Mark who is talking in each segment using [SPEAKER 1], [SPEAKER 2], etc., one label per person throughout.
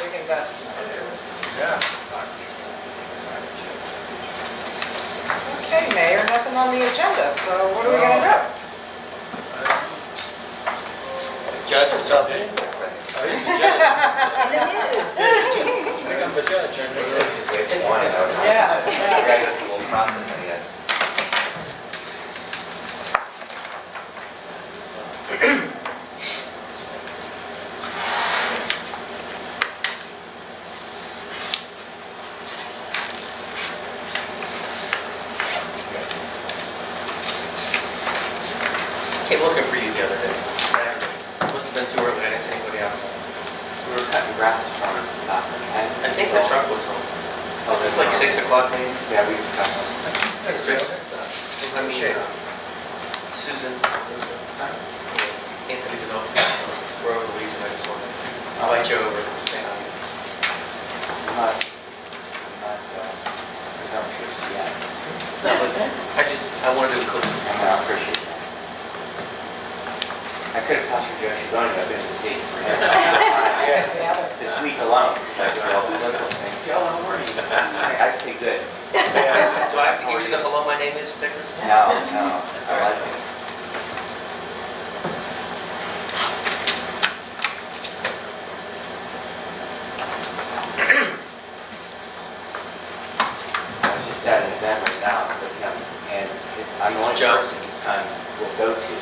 [SPEAKER 1] we can best.
[SPEAKER 2] Yeah.
[SPEAKER 1] Okay, Mayor, nothing on the agenda, so what are we going to do?
[SPEAKER 3] Judge, what's up?
[SPEAKER 2] Are you the
[SPEAKER 4] I think I'm the judge.
[SPEAKER 5] It's one,
[SPEAKER 1] Yeah.
[SPEAKER 5] We'll process it yet.
[SPEAKER 3] Came looking for you the other day. Must have been too early. I didn't see anybody else.
[SPEAKER 5] We were cutting grass from
[SPEAKER 3] I think the truck was home. Oh, it was like 6 o'clock maybe.
[SPEAKER 5] Yeah, we just got
[SPEAKER 3] Susan, Anthony Development, we're over the Legion. I just wanted to invite you over. Say hi.
[SPEAKER 5] I'm not presumptuous yet.
[SPEAKER 3] No, but I wanted to include you.
[SPEAKER 5] I appreciate that. I could have passed for Joe Shigoni. I've been to the state for him. This week alone. That's all the little things. Joe, how are you? I'd say good.
[SPEAKER 3] Do I have to give you the hello, my name is stickers?
[SPEAKER 5] No, I like it. I was just at an event right now with him, and I'm the only person his son will go to.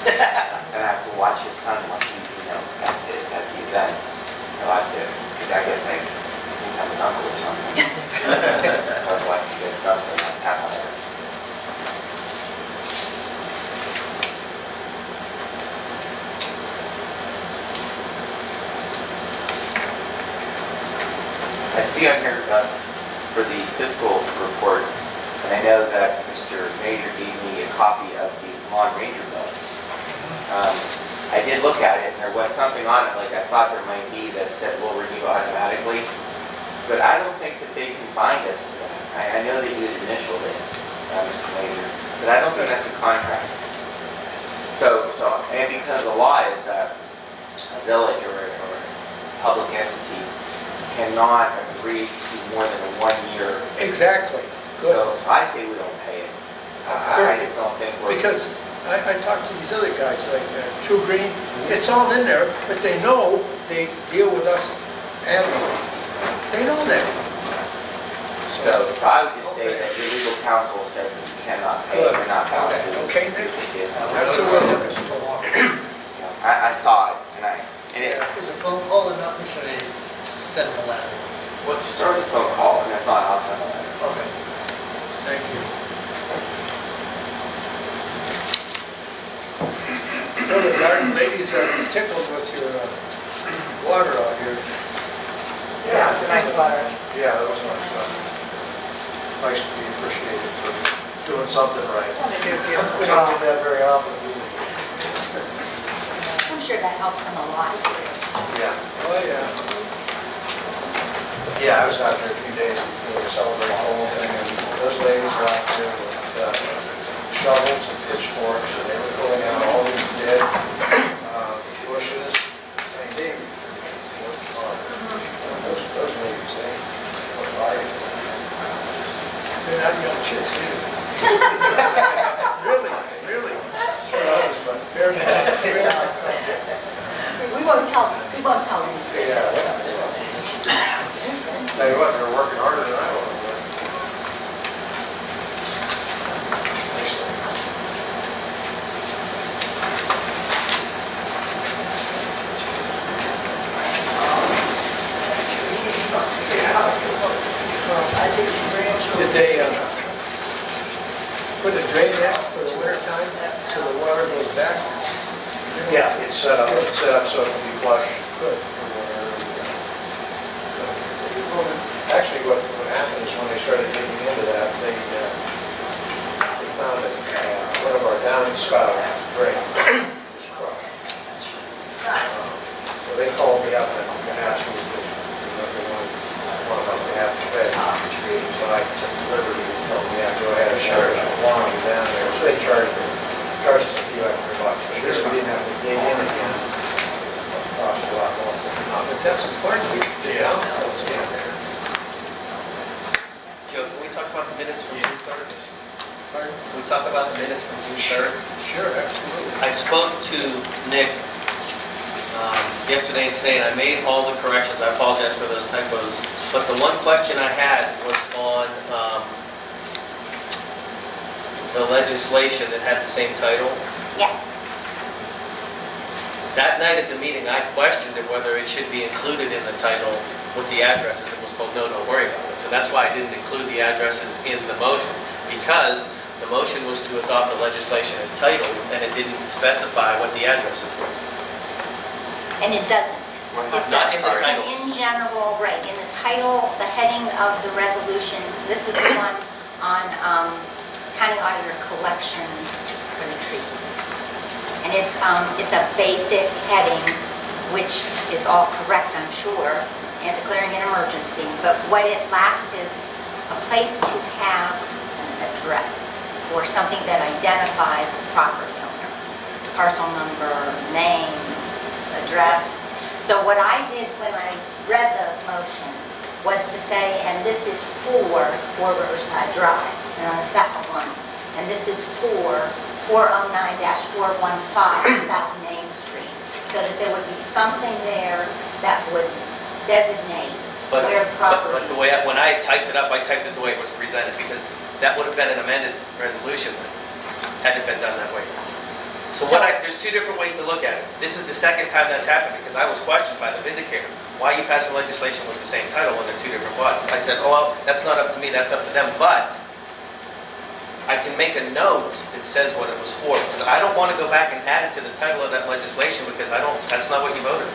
[SPEAKER 5] And I have to watch his son at the event. So I have to, because I guess I think I'm an uncle or something. So I was watching his son for like half an hour. I see on here for the fiscal report, and I know that Mr. Major gave me a copy of the Lawn Ranger bill. I did look at it, and there was something on it like I thought there might be that will renew automatically, but I don't think that they can bind us to that. I know they did initially, Mr. Major, but I don't think that's a contract. So, and because the law is that a village or a public entity cannot agree to more than a 1 year.
[SPEAKER 2] Exactly. Good.
[SPEAKER 5] So I say we don't pay it. I just don't think we're...
[SPEAKER 2] Because I talked to these other guys, like True Green, it's all in there, but they know they deal with us annually. They know that.
[SPEAKER 5] So I would just say that your legal counsel said that you cannot pay,
[SPEAKER 2] Good.
[SPEAKER 5] you're not bound to.
[SPEAKER 2] Okay,
[SPEAKER 5] Nick.
[SPEAKER 2] that's what we're looking for.
[SPEAKER 5] I saw it, and it...
[SPEAKER 4] Is a phone call enough, or should I send him a letter?
[SPEAKER 5] Well, start the phone call, and if not, I'll send a letter.
[SPEAKER 4] Okay.
[SPEAKER 2] Thank you. Well, the garden ladies are tickled with your water out here.
[SPEAKER 1] Yeah, it's a nice water.
[SPEAKER 6] Yeah, that was nice. Nice to be appreciated for doing something right.
[SPEAKER 1] Well, they do a
[SPEAKER 6] We
[SPEAKER 1] beautiful
[SPEAKER 6] don't
[SPEAKER 1] job.
[SPEAKER 6] do that very often, do we?
[SPEAKER 7] I'm sure that helps them a lot.
[SPEAKER 6] Yeah.
[SPEAKER 2] Oh, yeah.
[SPEAKER 6] Yeah, I was out there a few days before we celebrated the whole thing, and those ladies were out there with shovels and pitchforks, and they were pulling out all these dead bushes. I mean, they worked hard. Those ladies, they were right.
[SPEAKER 2] They're not young chicks either. Really. But very nice.
[SPEAKER 7] We won't tell them. We won't tell them.
[SPEAKER 6] Yeah. Tell you what, they're working harder than I was.
[SPEAKER 2] Did they put a drain out for the winter time so the water goes back?
[SPEAKER 6] Yeah, it's set up so it can be flush.
[SPEAKER 2] Good.
[SPEAKER 6] Actually, what happened is when they started digging into that, they found that one of our downspout drain was crushed. So they called me up and asked me if they wanted us to have to pay. So I took the liberty and told them, yeah, go ahead and charge a line down there. So they charged us a few extra bucks. But this we didn't have to dig in again. It cost a lot more.
[SPEAKER 2] But That's important, the downstairs down there.
[SPEAKER 3] Joe, can we talk about the minutes from June 3rd?
[SPEAKER 2] Pardon?
[SPEAKER 3] Can we talk about the minutes from June 3rd?
[SPEAKER 2] Sure, absolutely.
[SPEAKER 3] I spoke to Nick yesterday and today, and I made all the corrections. I apologize for those typos. But the one question I had was on the legislation that had the same title.
[SPEAKER 7] Yes.
[SPEAKER 3] That night at the meeting, I questioned it whether it should be included in the title with the addresses, and was told, no, don't worry about it. So that's why I didn't include the addresses in the motion, because the motion was to adopt the legislation as titled, and it didn't specify what the addresses were.
[SPEAKER 7] And it doesn't. It
[SPEAKER 3] Not in the
[SPEAKER 7] doesn't.
[SPEAKER 3] title.
[SPEAKER 7] In general, right, in the title, the heading of the resolution, this is the one on county auditor collection for the trees. And it's a basic heading, which is all correct, I'm sure, and declaring an emergency. But what it lacks is a place to have an address or something that identifies the property owner. Parcel number, name, address. So what I did when I read the motion was to say, and this is for Riverside Drive, and on the second one, and this is for 409-415 South Main Street, so that there would be something there that would designate where the property...
[SPEAKER 3] But the way, when I typed it up, I typed it the way it was presented, because that would have been an amended resolution had it been done that way. So there's two different ways to look at it. This is the second time that's happened, because I was questioned by the vindicator. Why are you passing legislation with the same title when they're two different bodies? I said, oh, well, that's not up to me, that's up to them, but I can make a note that says what it was for, because I don't want to go back and add it to the title of that legislation, because that's not what you voted.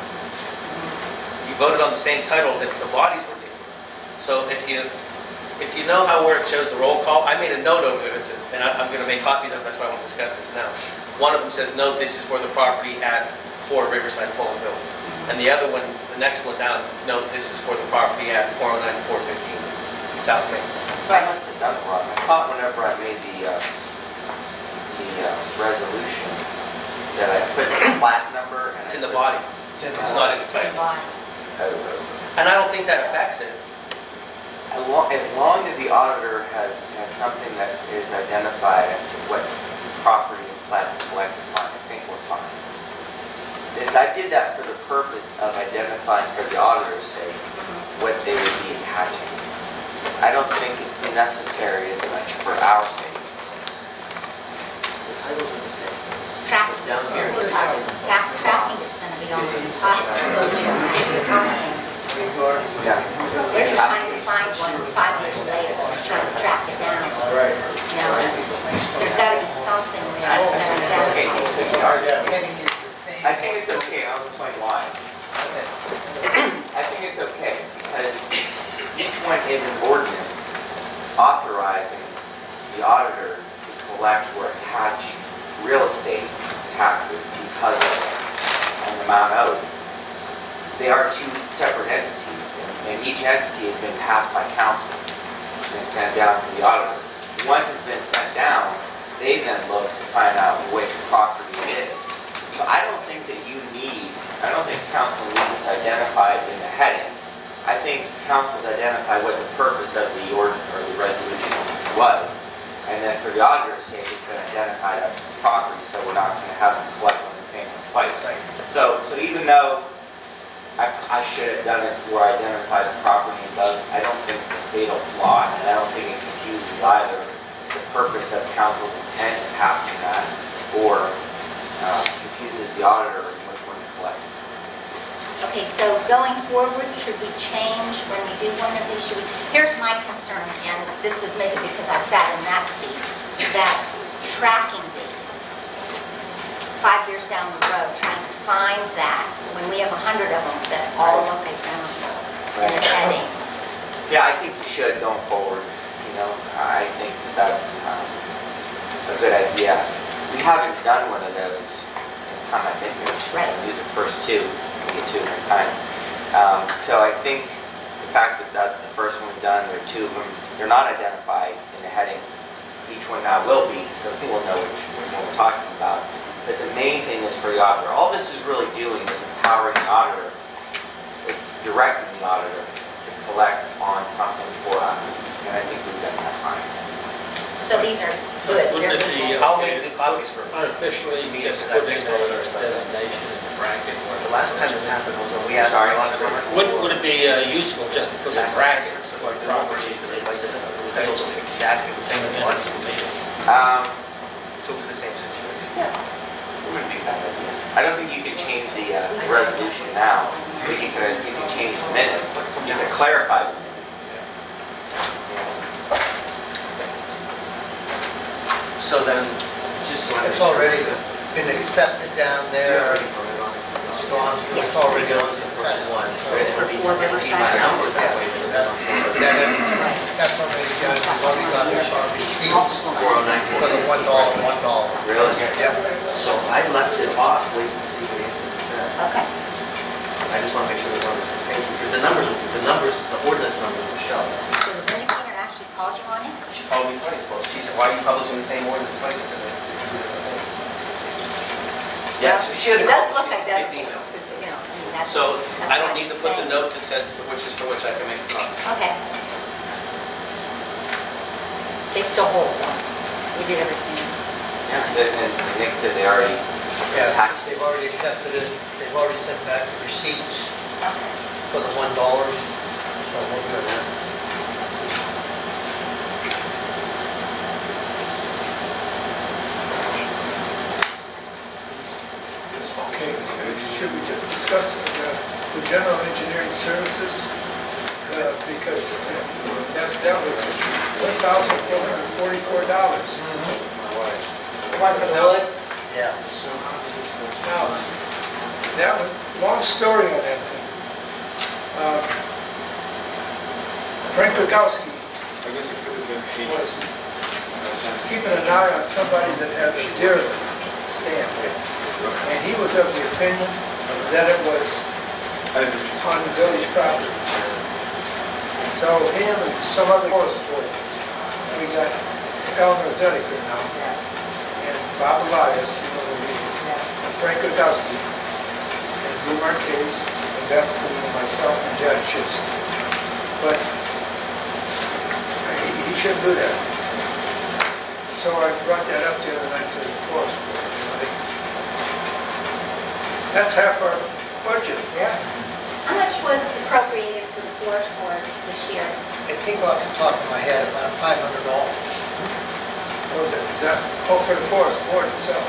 [SPEAKER 3] You voted on the same title that the bodies were doing. So if you know where it shows the roll call, I made a note over it, and I'm going to make copies of it, that's why I want to discuss this now. One of them says, note, this is for the property at 4 Riverside, POLANDVILLAGE. And the other one, the next one down, note, this is for the property at 409 and 415 South Main.
[SPEAKER 5] I must have done it wrong. I thought whenever I made the resolution that I put the flat number and
[SPEAKER 3] It's in the body. It's not in the title. And I don't think that affects it.
[SPEAKER 5] As long as the auditor has something that is identified as to what property and plat collected upon, I think we're fine. And I did that for the purpose of identifying for the auditor's sake what they would be attaching. I don't think it's necessary as much for our sake. The titles are the same.
[SPEAKER 7] Traffic.
[SPEAKER 5] Down here.
[SPEAKER 7] Tracking is going to be on the top.
[SPEAKER 5] Yeah.
[SPEAKER 7] They're just trying to find one 5 years later, trying to track it down.
[SPEAKER 6] Right.
[SPEAKER 7] You know, there's got to be something there that
[SPEAKER 5] Okay,
[SPEAKER 7] identifies.
[SPEAKER 4] Heading is the same.
[SPEAKER 5] I think it's okay. I'll explain why.
[SPEAKER 4] Okay.
[SPEAKER 5] I think it's okay because each one is an ordinance authorizing the auditor to collect or attach real estate taxes because of an amount owed. They are two separate entities, and each entity has been passed by council and sent down to the auditor. Once it's been sent down, they then look to find out which property it is. So I don't think council needs to identify it in the heading. I think council's identify what the purpose of the ordinance or the resolution was, and then for the auditor's sake, it's been identified as property, so we're not going to have them collect on the same place. So even though I should have done it where I identified the property above, I don't think it's a fatal flaw, and I don't think it confuses either the purpose of council's intent in passing that, or confuses the auditor in which one to collect.
[SPEAKER 7] Okay, so going forward, should we change when we do one of these? Here's my concern, and this is maybe because I sat in that seat, that tracking these 5 years down the road, trying to find that when we have 100 of them that all look identical in the heading.
[SPEAKER 5] Yeah, I think we should going forward. I think that's a good idea. We haven't done one of those in the time I've been here.
[SPEAKER 7] Right.
[SPEAKER 5] These are the first two. We get two at a time. So I think the fact that that's the first one we've done, there are two of them, they're not identified in the heading. Each one now will be, so people will know which one we're talking about. But the main thing is for the auditor. All this is really doing is empowering the auditor. directing the auditor to collect on something for us. And I think we've done that fine.
[SPEAKER 7] So these are good.
[SPEAKER 2] Wouldn't it be,
[SPEAKER 3] I'll make the copies for
[SPEAKER 2] unofficially, just put in a designation in the bracket?
[SPEAKER 3] The last time this happened was when we asked the
[SPEAKER 5] Sorry.
[SPEAKER 3] auditor.
[SPEAKER 2] Would it be useful just to put in brackets, like property?
[SPEAKER 3] Exactly the same as once. So it was the same situation.
[SPEAKER 5] It wouldn't be a bad idea. I don't think you could change the resolution now, but you can change the minutes. You can clarify them.
[SPEAKER 3] So then, just so
[SPEAKER 4] It's already been accepted down there. It's gone through, it's already on the assessment.
[SPEAKER 3] It's for
[SPEAKER 7] Four members sign it.
[SPEAKER 4] That's already done, we've already got our receipts for
[SPEAKER 3] 409.
[SPEAKER 4] the $1, $1.
[SPEAKER 5] Really?
[SPEAKER 4] Yep.
[SPEAKER 3] So I left it off, waiting to see what Anthony said.
[SPEAKER 7] Okay.
[SPEAKER 3] I just want to make sure we're on the same page, because the ordinance numbers will show.
[SPEAKER 7] So the vindicator actually called you on it?
[SPEAKER 3] She called me twice, well, she said, why are you publishing the same ordinance twice? I said, "It's two different things." Yeah, she
[SPEAKER 7] It
[SPEAKER 3] has.
[SPEAKER 7] does look like that.
[SPEAKER 3] It's email.
[SPEAKER 7] You know, I mean, that's.
[SPEAKER 3] So
[SPEAKER 7] that's
[SPEAKER 3] I don't
[SPEAKER 7] what
[SPEAKER 3] need to
[SPEAKER 7] she's
[SPEAKER 3] put the
[SPEAKER 7] saying.
[SPEAKER 3] note that says which is for which I can make a copy.
[SPEAKER 7] Okay. They still hold them. We did everything.
[SPEAKER 5] Yeah. And Nick said they already
[SPEAKER 4] Yeah,
[SPEAKER 5] taxed
[SPEAKER 4] they've already accepted it, they've already sent back the receipts
[SPEAKER 7] Okay.
[SPEAKER 4] for the $1, so we're good.
[SPEAKER 2] Okay, should we just discuss the general engineering services? Because that was $1,444.
[SPEAKER 1] The one for the woods?
[SPEAKER 4] Yeah.
[SPEAKER 2] Now, that was, long story on that thing. Frank Rogowski was keeping an eye on somebody that has a deer stand. And he was of the opinion that it was on the village property. So him and some other forest board, we got Eleanor Zediker now, and Bob Elias, you know who he is, and Frank Rogowski, and Lou Marquez, and Beth Coon, and myself, and Jack Shipson. But he shouldn't do that. So I brought that up the other night to the forest board. That's half our budget.
[SPEAKER 1] Yeah.
[SPEAKER 7] How much was appropriated for the forest board this year?
[SPEAKER 4] I think off the top of my head, about $500.
[SPEAKER 2] What was it? Is that, for the forest board itself?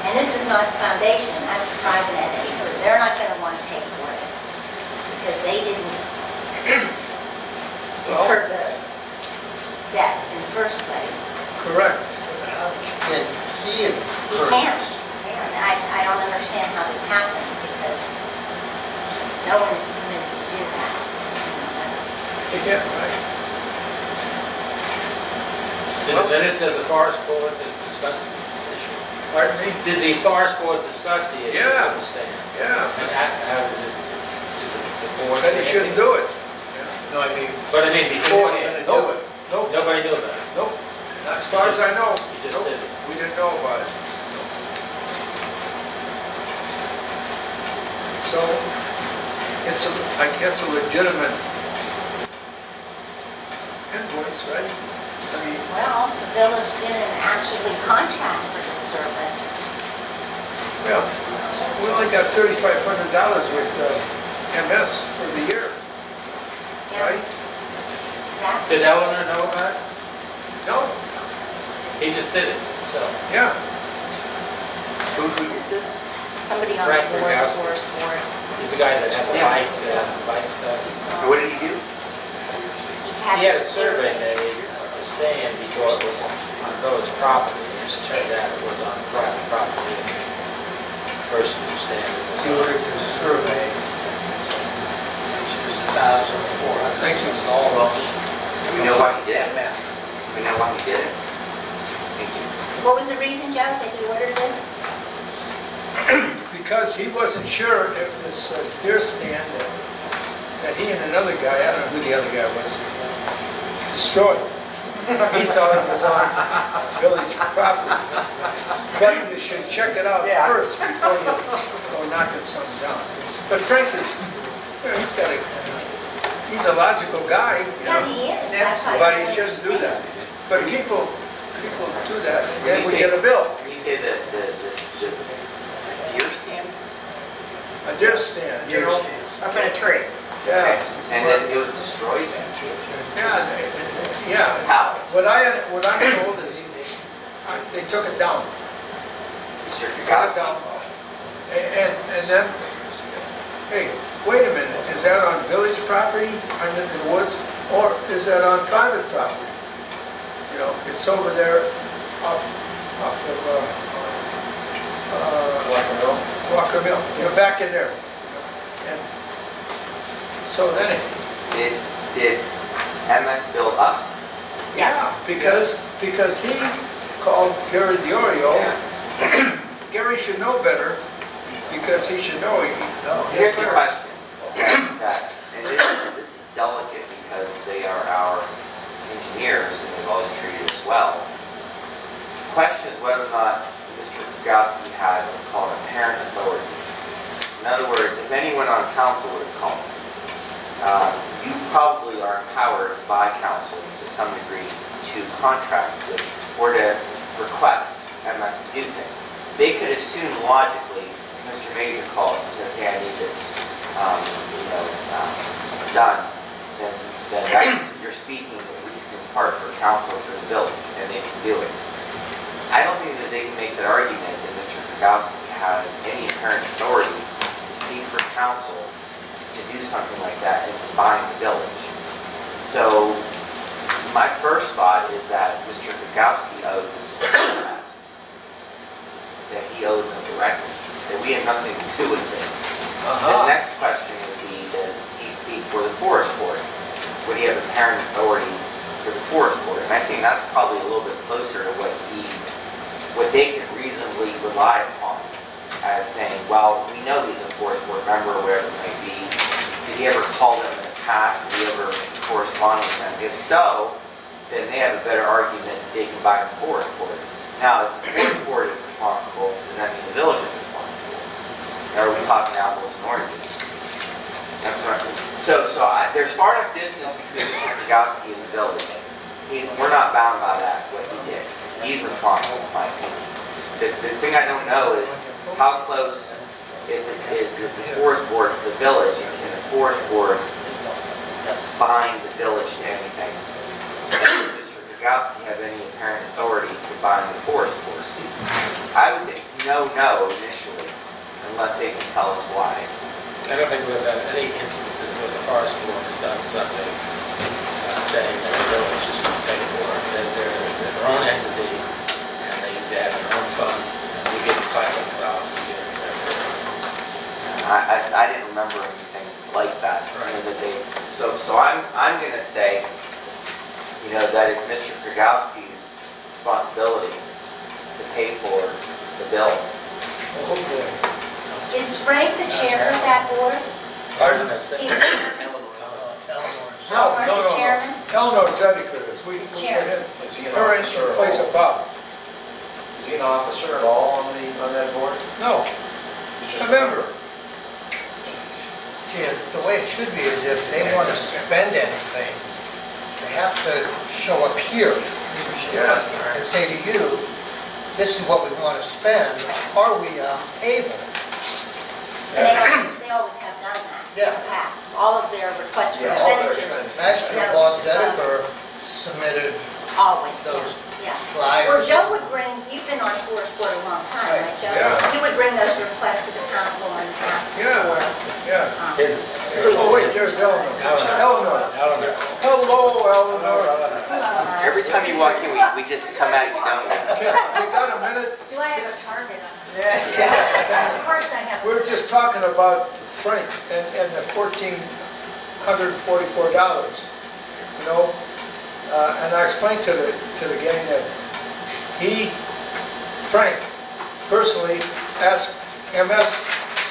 [SPEAKER 7] And this is not the foundation, that's a private entity, so they're not going to want to pay for it because they didn't incur the debt in the first place.
[SPEAKER 2] Correct.
[SPEAKER 4] And he had
[SPEAKER 7] He can't. And I don't understand how this happened because no one is permitted to do that.
[SPEAKER 2] Again, right?
[SPEAKER 8] Did the minutes of the forest board discuss this issue?
[SPEAKER 2] Pardon me?
[SPEAKER 8] Did the forest board discuss the issue?
[SPEAKER 2] Yeah.
[SPEAKER 8] Understand?
[SPEAKER 2] Yeah.
[SPEAKER 8] And how did the board?
[SPEAKER 2] Said he shouldn't do it.
[SPEAKER 4] No, I mean,
[SPEAKER 8] But I mean, beforehand,
[SPEAKER 4] do it.
[SPEAKER 2] Nope.
[SPEAKER 8] nobody knew about it.
[SPEAKER 2] Nope. Not as far as I know.
[SPEAKER 8] You just
[SPEAKER 2] Nope.
[SPEAKER 8] did it.
[SPEAKER 2] We didn't know about it. So, it's, I guess, a legitimate invoice, right? I mean,
[SPEAKER 7] Well, the village didn't actually contract for the service.
[SPEAKER 2] well, we only got $3,500 with MS for the year,
[SPEAKER 7] Yeah,
[SPEAKER 2] right?
[SPEAKER 7] exactly.
[SPEAKER 8] Did Eleanor know about it?
[SPEAKER 2] No?
[SPEAKER 8] He just did it, so.
[SPEAKER 2] Yeah.
[SPEAKER 8] Who
[SPEAKER 7] Is this somebody on
[SPEAKER 8] Frank
[SPEAKER 7] the board,
[SPEAKER 8] Rogowski.
[SPEAKER 7] forest board?
[SPEAKER 8] He's the guy that had the
[SPEAKER 5] Yeah.
[SPEAKER 8] bike stuff.
[SPEAKER 5] What did he do?
[SPEAKER 8] He had a survey made of the stand because it was on village property, and it turned out it was on private property. The person who stand
[SPEAKER 4] he
[SPEAKER 8] was
[SPEAKER 4] ordered the survey, which was 1,004. I think it was all of
[SPEAKER 5] Do we know why he did it?
[SPEAKER 4] MS.
[SPEAKER 5] Do we know why he did it? Thank you.
[SPEAKER 7] What was the reason, Joe, that he ordered this?
[SPEAKER 2] Because he wasn't sure if this deer stand that he and another guy, I don't know who the other guy was, destroyed. He thought it was on village property. But you should check it out
[SPEAKER 1] Yeah.
[SPEAKER 2] first before you go knocking something down. But Frank is, he's a logical guy, you
[SPEAKER 7] Yeah,
[SPEAKER 2] know.
[SPEAKER 7] he is. That's how
[SPEAKER 2] But he shouldn't do that. But people do that, and then we get a bill.
[SPEAKER 5] When you say the deer stand?
[SPEAKER 2] A deer stand, you know?
[SPEAKER 1] Up in a tree.
[SPEAKER 2] Yeah.
[SPEAKER 5] And then it was destroyed?
[SPEAKER 2] Yeah.
[SPEAKER 5] How?
[SPEAKER 2] What I'm told is they took it down.
[SPEAKER 5] Mr.
[SPEAKER 2] Took it
[SPEAKER 5] Kukowski?
[SPEAKER 2] down. And then, hey, wait a minute, is that on village property, under the woods, or is that on private property? You know, it's over there off of, Walker Mill. You're back in there. And so then
[SPEAKER 5] Did MS bill us?
[SPEAKER 2] yeah, because he called Gary Diorio.
[SPEAKER 5] Yeah.
[SPEAKER 2] Gary should know better, because he should know.
[SPEAKER 5] Here's the question. And this is delicate because they are our engineers and they've always treated us well. The question is whether or not Mr. Kukowski had what's called apparent authority. In other words, if anyone on council would have called, you probably are empowered by council to some degree to contract with or to request MS to do things. They could assume logically, if Mr. Major calls and says, hey, I need this done, then you're speaking at least in part for council for the village, and they can do it. I don't think that they can make that argument that Mr. Kukowski has any apparent authority to speak for council to do something like that and to bind the village. So my first thought is that Mr. Kukowski owes us, that he owes them directly, that we have nothing to do with it. The next question would be, does he speak for the forest board? Would he have apparent authority for the forest board? And I think that's probably a little bit closer to what they can reasonably rely upon as saying, well, we know he's a forest board member or whatever it may be. Did he ever call them in the past? Did he ever correspond with them? If so, then they have a better argument that they can buy the forest board. Now, if the forest board is responsible, does that mean the village is responsible? Or are we talking apples and oranges? That's what there's far enough distance between Mr. Kukowski and the village. We're not bound by that, what he did. He's responsible, in my opinion. The thing I don't know is how close is the forest board to the village, and can the forest board bind the village to anything? Does Mr. Kukowski have any apparent authority to bind the forest board? I would think no initially, unless they can tell us why.
[SPEAKER 8] I don't think we've had any instances where the forest board has done something saying that the village is going to pay for it. They're their own entity, and they have their own funds, and we give them $500 a year.
[SPEAKER 5] I didn't remember anything like that.
[SPEAKER 8] Right.
[SPEAKER 5] That they, so I'm going to say, that it's Mr. Kukowski's responsibility to pay for the bill.
[SPEAKER 2] Oh, boy.
[SPEAKER 7] Is Frank the chair of that board?
[SPEAKER 2] Pardon?
[SPEAKER 7] Is he
[SPEAKER 2] No.
[SPEAKER 7] the chairman?
[SPEAKER 2] Eleanor Zediker is. We
[SPEAKER 7] Chair.
[SPEAKER 6] Is he an
[SPEAKER 2] her in
[SPEAKER 6] officer?
[SPEAKER 2] place of Bob.
[SPEAKER 6] Is he an officer at all on that board?
[SPEAKER 2] No,
[SPEAKER 6] He's just
[SPEAKER 2] a member.
[SPEAKER 4] See, the way it should be is if they want to spend anything, they have to show up here and say to you, this is what we want to spend, are we able?
[SPEAKER 7] And they always have done that in
[SPEAKER 4] Yeah.
[SPEAKER 7] the past. All of their requests for
[SPEAKER 6] Yeah, all their
[SPEAKER 7] expenditures.
[SPEAKER 4] Last year, Bob Zediker submitted
[SPEAKER 7] Always,
[SPEAKER 4] those
[SPEAKER 7] yeah.
[SPEAKER 4] flyers.
[SPEAKER 7] Well, Joe would bring, you've been on forest board a long time, right, Joe?
[SPEAKER 2] Yeah.
[SPEAKER 7] He would bring those requests to the council and ask
[SPEAKER 2] Yeah.
[SPEAKER 7] for.
[SPEAKER 2] Yeah.
[SPEAKER 8] His-
[SPEAKER 2] Oh, wait, there's Eleanor. Eleanor.
[SPEAKER 8] Eleanor.
[SPEAKER 2] Hello, Eleanor.
[SPEAKER 5] Every time you walk in, we just come at you, don't we?
[SPEAKER 2] You got a minute?
[SPEAKER 7] Do I have a target on?
[SPEAKER 2] Yeah.
[SPEAKER 7] Of course I have.
[SPEAKER 2] We were just talking about Frank and the $1,444, and I explained to the gang that Frank, personally asked MS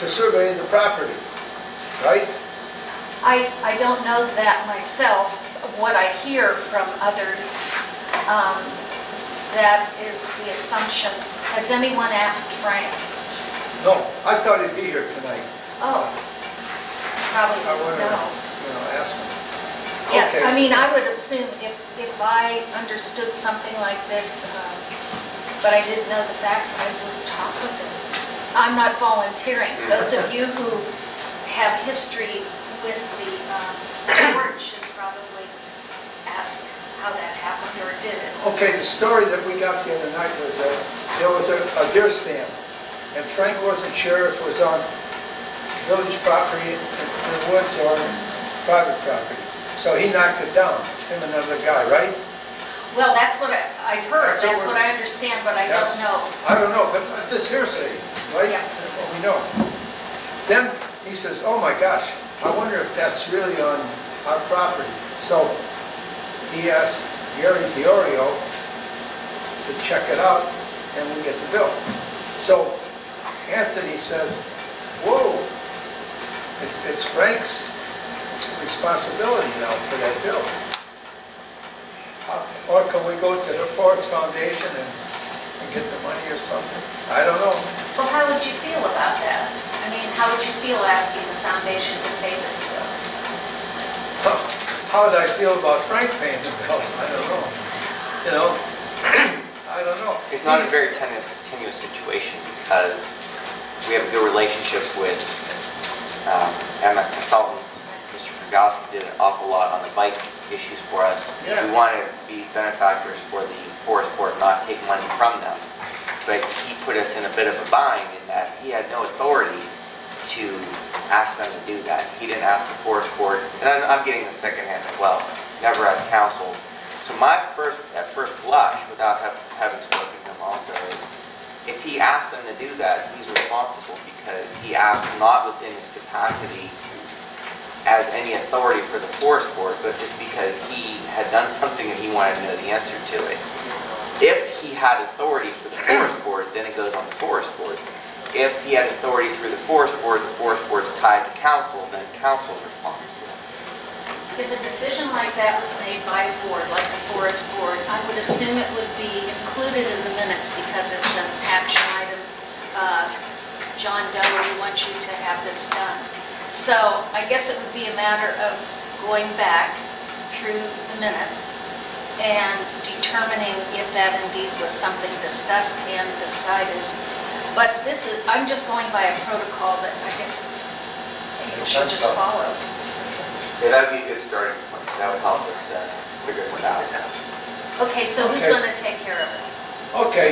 [SPEAKER 2] to survey the property, right?
[SPEAKER 9] I don't know that myself. What I hear from others That is the assumption. Has anyone asked Frank?
[SPEAKER 2] No, I thought he'd be here tonight.
[SPEAKER 9] Oh, probably
[SPEAKER 2] I wanted
[SPEAKER 9] no.
[SPEAKER 2] to, ask him.
[SPEAKER 9] Yes,
[SPEAKER 2] Okay.
[SPEAKER 9] I mean, I would assume if I understood something like this, but I didn't know the facts, I would talk with him. I'm not volunteering. Those of you who have history with the board should probably ask how that happened or did it.
[SPEAKER 2] Okay, the story that we got the other night was that there was a deer stand, and Frank wasn't sure if it was on village property in the woods or private property. So he knocked it down, him and another guy, right?
[SPEAKER 9] Well, that's what I've heard.
[SPEAKER 2] That's
[SPEAKER 9] That's
[SPEAKER 2] what
[SPEAKER 9] what I understand, but I don't know.
[SPEAKER 2] I don't know, but it's hearsay, right?
[SPEAKER 9] Yeah.
[SPEAKER 2] That's what we know. Then he says, oh my gosh, I wonder if that's really on our property. So he asked Gary Diorio to check it out, and we get the bill. So Anthony says, whoa, it's Frank's responsibility now for that bill. Or can we go to the Forest Foundation and get the money or something? I don't know.
[SPEAKER 9] Well, how would you feel about that? I mean, how would you feel asking the foundation to pay this bill?
[SPEAKER 2] How would I feel about Frank paying the bill? I don't know. I don't know.
[SPEAKER 5] It's not a very tenuous situation because we have a good relationship with MS Consultants. Mr. Kragowski did an awful lot on the bike issues for us.
[SPEAKER 2] Yeah.
[SPEAKER 5] We want to be benefactors for the Forest Board, not take money from them. But he put us in a bit of a bind in that he had no authority to ask them to do that. He didn't ask the Forest Board, and I'm getting the second hand as well, never asked council. So my at first blush, without having spoken to him also, is if he asked them to do that, he's responsible because he asked not within his capacity as any authority for the Forest Board, but just because he had done something and he wanted to know the answer to it. If he had authority for the Forest Board, then it goes on the Forest Board. If he had authority through the Forest Board's tied to council, then council's responsible.
[SPEAKER 9] If a decision like that was made by a board, like the Forest Board, I would assume it would be included in the minutes because it's an action item. John Doe, we want you to have this done. So I guess it would be a matter of going back through the minutes and determining if that indeed was something discussed and decided. But I'm just going by a protocol that I guess you should just follow.
[SPEAKER 5] Yeah, that would be a good starting point. That would help us figure this out.
[SPEAKER 9] Okay, so who's
[SPEAKER 2] Okay.
[SPEAKER 9] going to take care of it?
[SPEAKER 2] Okay.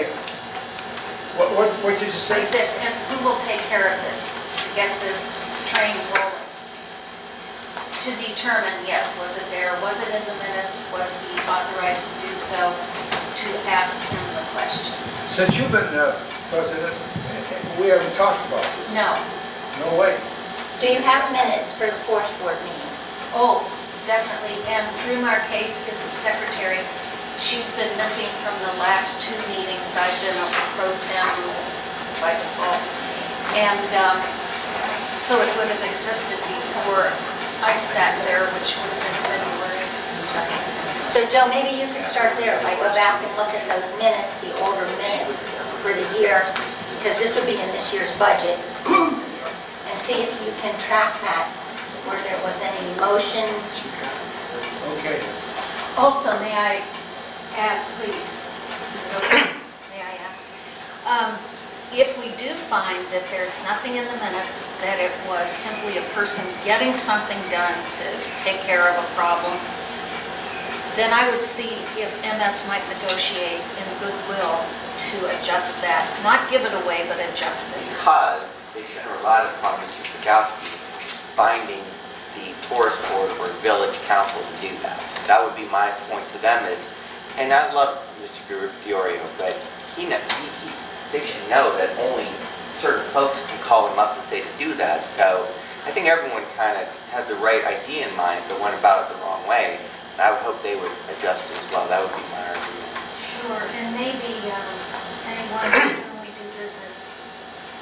[SPEAKER 2] What did you
[SPEAKER 9] I
[SPEAKER 2] say?
[SPEAKER 9] said, and who will take care of this to get this train rolling? To determine, yes, was it there, was it in the minutes, was he authorized to do so, to ask him the questions?
[SPEAKER 2] Since you've been president, we haven't talked about this.
[SPEAKER 9] No.
[SPEAKER 2] No way.
[SPEAKER 7] Do you have minutes for the Forest Board meetings?
[SPEAKER 9] Oh, definitely. And Drew Marquez is the secretary. She's been missing from the last two meetings. I've been a pro tem by default. And so it would have existed before I sat there, which would have been February.
[SPEAKER 7] So Joe, maybe you could start there. If I go back and look at those minutes, the older minutes for the year, because this would be in this year's budget, and see if you can track that, where there was any motion.
[SPEAKER 2] Okay.
[SPEAKER 9] Also, may I add, please? Is it okay? May I add? If we do find that there's nothing in the minutes, that it was simply a person getting something done to take care of a problem, then I would see if MS might negotiate in goodwill to adjust that. Not give it away, but adjust it.
[SPEAKER 5] Because they shouldn't rely upon Mr. Kragowski finding the Forest Board or Village Council to do that. That would be my point to them is, and I love Mr. Diorio, but they should know that only certain folks can call him up and say to do that. So I think everyone kind of has the right idea in mind, but went about it the wrong way. And I would hope they would adjust it as well. That would be my argument.
[SPEAKER 9] Sure, and maybe anyone with whom we do business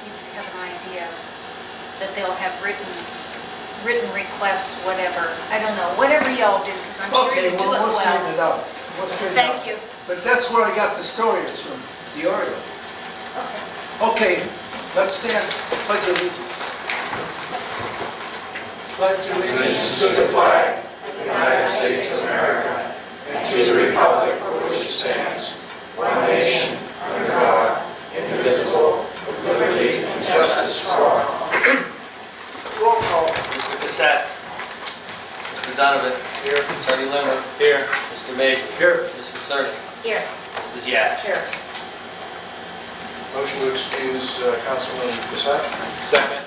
[SPEAKER 9] needs to have an idea that they'll have written requests, whatever. I don't know, whatever y'all do, because I'm sure you do it
[SPEAKER 2] we'll
[SPEAKER 9] well.
[SPEAKER 2] send it out. We'll figure it
[SPEAKER 9] Thank
[SPEAKER 2] out.
[SPEAKER 9] you.
[SPEAKER 2] But that's where I got the story, it's from Diorio. Okay, let's stand, pledge allegiance. Pledge
[SPEAKER 6] Allegiance to the flag of the United States of America and to the republic for which it stands, one nation, under God, indivisible, with liberty and justice for all.
[SPEAKER 2] Roll call.
[SPEAKER 3] Mr. Cassett. Mr. Donovan. Here. Attorney Limmer. Here. Mr. Major.
[SPEAKER 2] Here.
[SPEAKER 3] Mrs. Cerny.
[SPEAKER 7] Here.
[SPEAKER 3] Mrs. Yash.
[SPEAKER 1] Here.
[SPEAKER 6] Motion to excuse Councilman Cassett.
[SPEAKER 8] Second.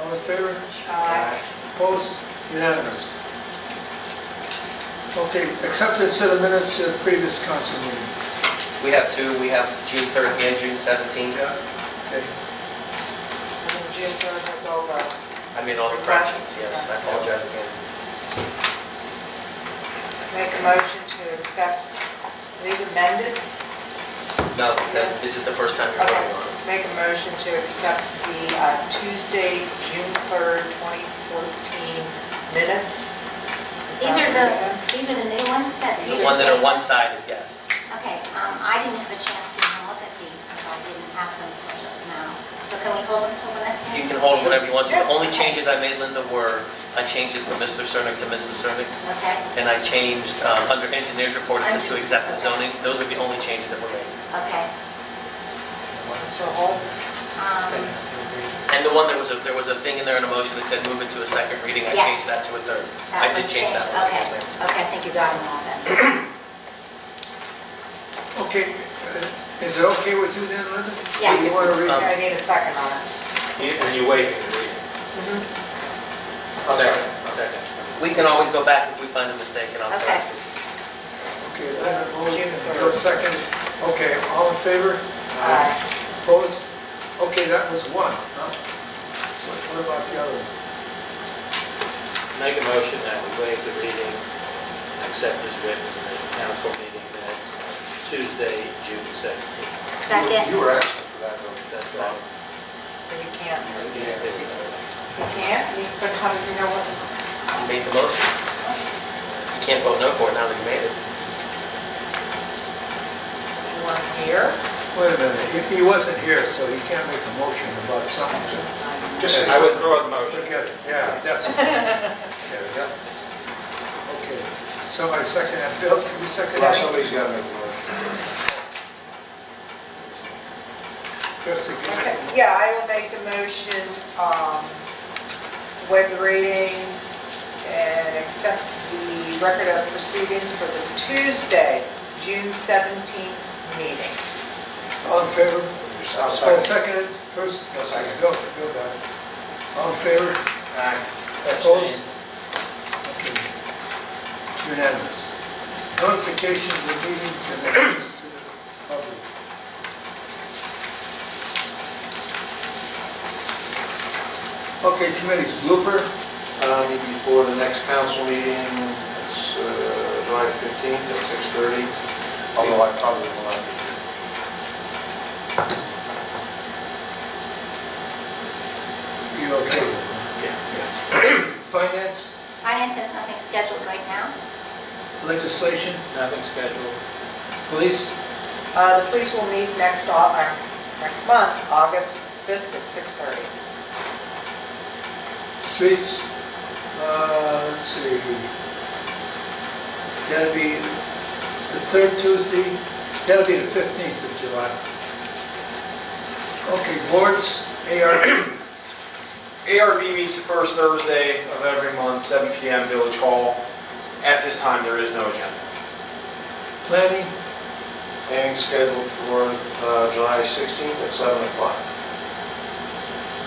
[SPEAKER 2] All in favor?
[SPEAKER 1] Aye.
[SPEAKER 2] Opposed? Unanimous. Okay, acceptance of the minutes of the previous council meeting.
[SPEAKER 3] We have two. We have June 3rd and June 17th.
[SPEAKER 2] Okay.
[SPEAKER 1] And then June 3rd has all the...
[SPEAKER 3] I made all the corrections, yes. I apologize again.
[SPEAKER 1] Make a motion to accept these amended.
[SPEAKER 3] No, this is the first time you're voting on it.
[SPEAKER 1] Make a motion to accept the Tuesday, June 3rd, 2014 minutes.
[SPEAKER 7] These are the new ones that...
[SPEAKER 3] The one that are one-sided, yes.
[SPEAKER 7] Okay, I didn't have a chance to even look at these because I didn't have them until just now. So can we hold them until the next
[SPEAKER 3] You
[SPEAKER 7] meeting?
[SPEAKER 3] can hold whatever you want to. The only changes I made, Linda, were I changed it from Mr. Cernick to Mrs. Cernick,
[SPEAKER 7] Okay,
[SPEAKER 3] and I changed under engineer's report it said to accept the zoning. Those are the only changes that were made.
[SPEAKER 7] okay.
[SPEAKER 1] Mr. Holt?
[SPEAKER 3] And the one, there was a thing in there in a motion that said move it to a second reading. I
[SPEAKER 7] Yes.
[SPEAKER 3] changed that to a third. I did
[SPEAKER 7] was
[SPEAKER 3] change that
[SPEAKER 7] changed.
[SPEAKER 3] one.
[SPEAKER 7] Okay,
[SPEAKER 3] Yes, ma'am.
[SPEAKER 7] okay, I think you got them all then.
[SPEAKER 2] Okay, is it okay with you then, Linda?
[SPEAKER 7] Yeah.
[SPEAKER 2] You want to read?
[SPEAKER 1] I need a second on it.
[SPEAKER 8] And you wait and read.
[SPEAKER 3] Second.
[SPEAKER 8] Second.
[SPEAKER 3] We can always go back if we find a mistake, and I'll
[SPEAKER 7] Okay.
[SPEAKER 3] correct it.
[SPEAKER 2] Okay, Linda,
[SPEAKER 1] June
[SPEAKER 2] Bill
[SPEAKER 1] 3rd.
[SPEAKER 2] second. Okay, all in favor?
[SPEAKER 1] Aye.
[SPEAKER 2] Opposed? Okay, that was one, huh? So what about the other one?
[SPEAKER 8] Make a motion that we waive the reading and accept as written the council meeting minutes of Tuesday, June 17th.
[SPEAKER 7] Second.
[SPEAKER 6] You were asking for that, though.
[SPEAKER 8] That's right.
[SPEAKER 1] So you can't,
[SPEAKER 8] Yeah, this is-
[SPEAKER 1] you can't? But how did you know what's...
[SPEAKER 3] You made the motion. You can't vote no for it now that you made it.
[SPEAKER 1] You weren't here?
[SPEAKER 2] Wait a minute, he wasn't here, so he can't make a motion about something.
[SPEAKER 6] Just
[SPEAKER 8] I withdraw the motion.
[SPEAKER 2] Forget it, yeah, that's, there we go. Okay, somebody second that, Bill, can you second
[SPEAKER 6] Well,
[SPEAKER 2] that?
[SPEAKER 6] somebody's got to make the motion.
[SPEAKER 2] Just again.
[SPEAKER 1] Okay, yeah, I will make the motion, waive the readings and accept the record of proceedings for the Tuesday, June 17th meeting.
[SPEAKER 2] All in favor?
[SPEAKER 6] I'll
[SPEAKER 2] Oh,
[SPEAKER 6] second.
[SPEAKER 2] seconded, first?
[SPEAKER 6] No, second.
[SPEAKER 2] Bill got it. All in favor?
[SPEAKER 6] Aye.
[SPEAKER 2] Opposed? Okay. Unanimous. Notification of the meetings and the to the public. Okay, committees, blooper,
[SPEAKER 6] Before the next council meeting, it's July 15th at 6:30, although I probably will not be here.
[SPEAKER 2] you okay with it?
[SPEAKER 8] Yeah.
[SPEAKER 2] Finance,
[SPEAKER 7] Finance has nothing scheduled right now.
[SPEAKER 2] legislation,
[SPEAKER 8] Nothing scheduled.
[SPEAKER 2] police,
[SPEAKER 1] The police will meet next month, August 5th at 6:30.
[SPEAKER 2] streets, let's see. That'll be the third Tuesday, that'll be the 15th of July. Okay, boards, ARB.
[SPEAKER 10] ARB meets the first Thursday of every month, 7 p.m. Village Hall. At this time, there is no agenda.
[SPEAKER 2] Planning,
[SPEAKER 6] Hearing scheduled for July 16th at 7 o'clock.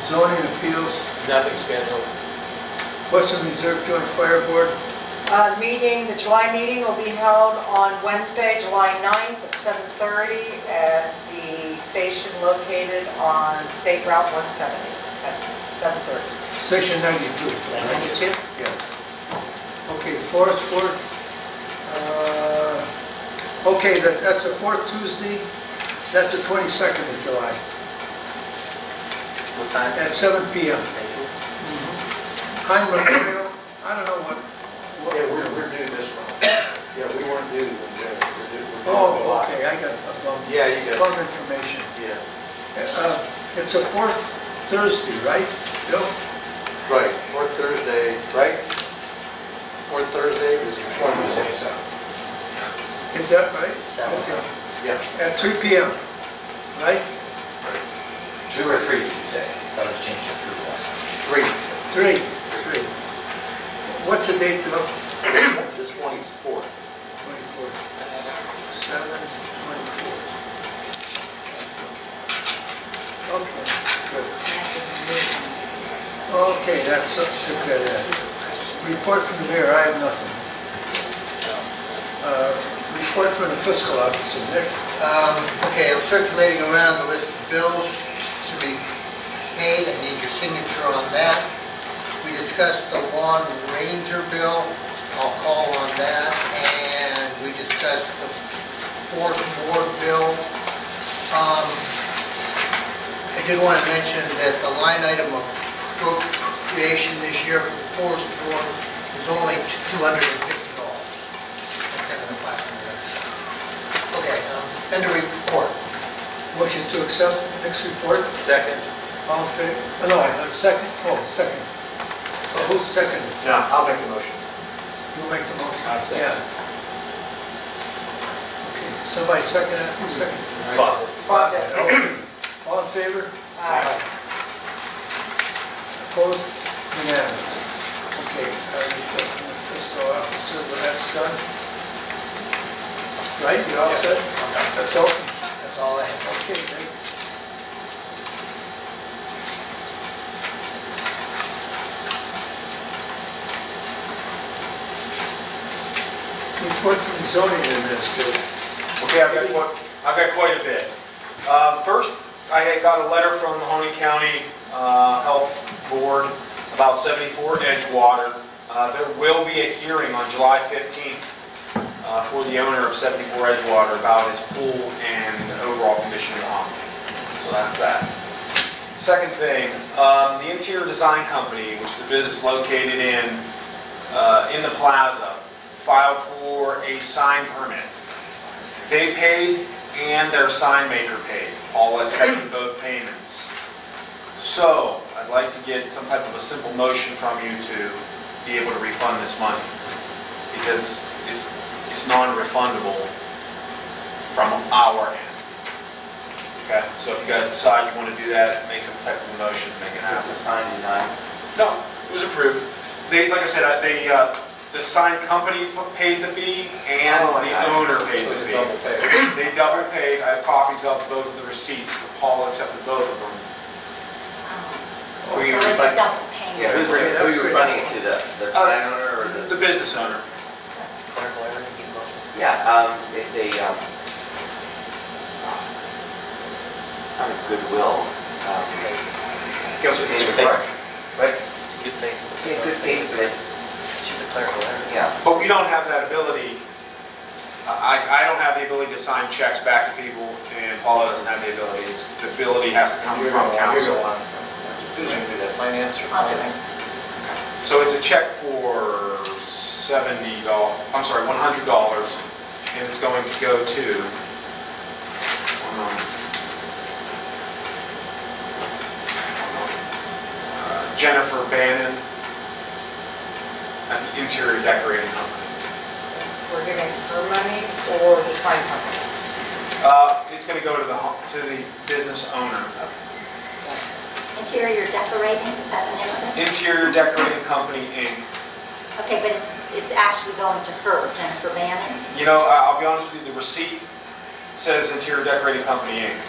[SPEAKER 2] zoning appeals,
[SPEAKER 8] Nothing scheduled.
[SPEAKER 2] Western Reserve Joint Fire Board,
[SPEAKER 1] The July meeting will be held on Wednesday, July 9th at 7:30 at the station located on State Route 170 at 7:30.
[SPEAKER 2] Station 92.
[SPEAKER 1] 92?
[SPEAKER 2] Yeah. Okay, Forest Board, okay, that's the fourth Tuesday, that's the 22nd of July,
[SPEAKER 3] What time?
[SPEAKER 2] at 7 p.m.
[SPEAKER 3] Thank you.
[SPEAKER 2] Heinrich Memorial, I don't know what.
[SPEAKER 6] Yeah, we're due this one. Yeah, we weren't due in January. We're due in
[SPEAKER 2] Oh,
[SPEAKER 6] July.
[SPEAKER 2] okay, I got a bum.
[SPEAKER 6] Yeah, you got it.
[SPEAKER 2] Bum information.
[SPEAKER 6] Yeah.
[SPEAKER 2] It's a fourth Thursday, right, Bill?
[SPEAKER 6] Right, fourth Thursday, right? Fourth Thursday is the 20th.
[SPEAKER 2] Is that right? Okay.
[SPEAKER 6] Yeah.
[SPEAKER 2] At 3 p.m., right?
[SPEAKER 5] 2 or 3, did you say? That was changed to 3 last time.
[SPEAKER 6] 3.
[SPEAKER 2] 3. What's the date, Bill?
[SPEAKER 6] It's the 24th.
[SPEAKER 2] 24th. 7/24. Okay, good. Okay, that's okay. Report from the mayor, I have nothing. Report from the fiscal officer, Nick.
[SPEAKER 4] Okay, I'm circulating around the list of bills to be paid. I need your signature on that. We discussed the lawn ranger bill. I'll call on that. And we discussed the fourth ward bill. I did want to mention that the line item of appropriation this year for the forest board is only $250. Instead of the $500. Okay, end of report.
[SPEAKER 2] Motion to accept next report.
[SPEAKER 8] Second.
[SPEAKER 2] All in favor? No, second. Oh, second. Who's second?
[SPEAKER 6] Yeah, I'll make the motion.
[SPEAKER 2] You make the motion?
[SPEAKER 8] I'll second.
[SPEAKER 2] Yeah. Okay, somebody second it? Who's second?
[SPEAKER 8] Bob.
[SPEAKER 2] Bob. All in favor?
[SPEAKER 1] Aye.
[SPEAKER 2] Opposed? Unanimous. Okay, report from the fiscal officer, well, that's done. Right, you all set? That's all?
[SPEAKER 4] That's all I have.
[SPEAKER 2] Okay, great. Report from the zoning administrator.
[SPEAKER 10] Okay, I've got quite a bit. First, I had got a letter from the Mahoning County Health Board about 74 Edgewater. There will be a hearing on July 15th for the owner of 74 Edgewater about his pool and overall condition of the home. So that's that. Second thing, the Interior Design Company, which is a business located in the plaza, filed for a sign permit. They paid and their sign maker paid, all accepted both payments. So, I'd like to get some type of a simple motion from you to be able to refund this money, because it's non-refundable from our end. Okay, so if you guys decide you want to do that, make some type of a motion to make it happen.
[SPEAKER 5] Was the sign denied?
[SPEAKER 10] No, it was approved. Like I said, the sign company paid the fee and the owner paid the fee.
[SPEAKER 6] Double pay.
[SPEAKER 10] They double paid. I have copies of both of the receipts. Paul accepted both of them.
[SPEAKER 7] So it's a double payment.
[SPEAKER 5] Yeah, who are you refunding it to? The sign owner or
[SPEAKER 10] The business owner.
[SPEAKER 5] Yeah, they out of goodwill.
[SPEAKER 10] Goes with
[SPEAKER 5] Paid
[SPEAKER 10] the
[SPEAKER 5] the
[SPEAKER 10] clerk.
[SPEAKER 5] But,
[SPEAKER 8] Good thing.
[SPEAKER 5] yeah, good faith, but, yeah.
[SPEAKER 10] But we don't have that ability. I don't have the ability to sign checks back to people, and Paula doesn't have the ability. The ability has to come from council.
[SPEAKER 6] Who's going to do that, finance or
[SPEAKER 7] I'll do it.
[SPEAKER 6] planning?
[SPEAKER 10] So it's a check for $70, I'm sorry, $100, and it's going to go to Jennifer Bannon at the Interior Decorating Company.
[SPEAKER 1] We're giving her money or the sign company?
[SPEAKER 10] It's going to go to the business owner.
[SPEAKER 7] Interior decorating, is that the name of it?
[SPEAKER 10] Interior Decorating Company, Inc.
[SPEAKER 7] Okay, but it's actually going to her, Jennifer Bannon?
[SPEAKER 10] You know, I'll be honest with you, the receipt says Interior Decorating Company, Inc.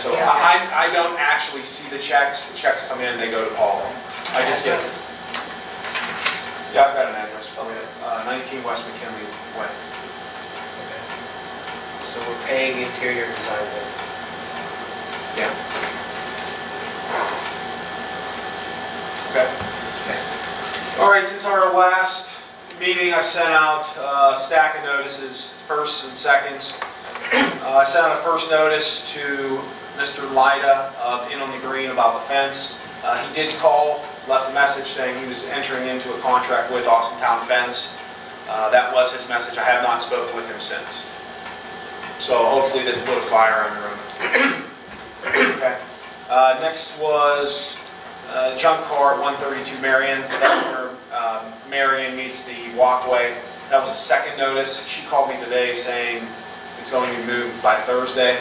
[SPEAKER 10] So
[SPEAKER 7] Yeah.
[SPEAKER 10] I don't actually see the checks. The checks come in, they go to Paul. I just get... Yeah, I've got an address for you. 19 West McKinley Way.
[SPEAKER 8] So we're paying Interior Designs in.
[SPEAKER 10] Yeah. Okay. All right, since our last meeting, I sent out a stack of notices, firsts and seconds. I sent out a first notice to Mr. Lyda of In on the Green about the fence. He did call, left a message saying he was entering into a contract with Austin Town Fence, That was his message. I have not spoken with him since. So hopefully this lit a fire under him. Okay. Next was junk car at 132 Marion. That's where Marion meets the walkway. That was a second notice. She called me today saying it's going to be moved by Thursday.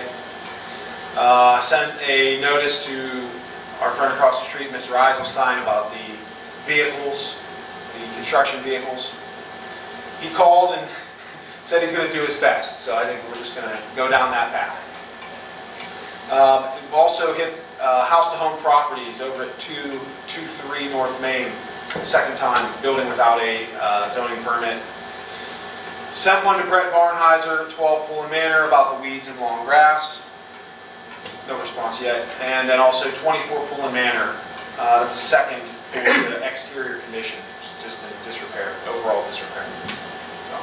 [SPEAKER 10] Sent a notice to our friend across the street, Mr. Eiselstein, about the vehicles, the construction vehicles. He called and said he's going to do his best, so I think we're just going to go down that path. We've also hit house-to-home properties over at 223 North Main, second time building without a zoning permit. Sent one to Brett Barnheiser, 12 Pullen Manor, about the weeds and long grass. No response yet. And then also 24 Pullen Manor. That's a second for the exterior condition, just in disrepair, overall disrepair. So,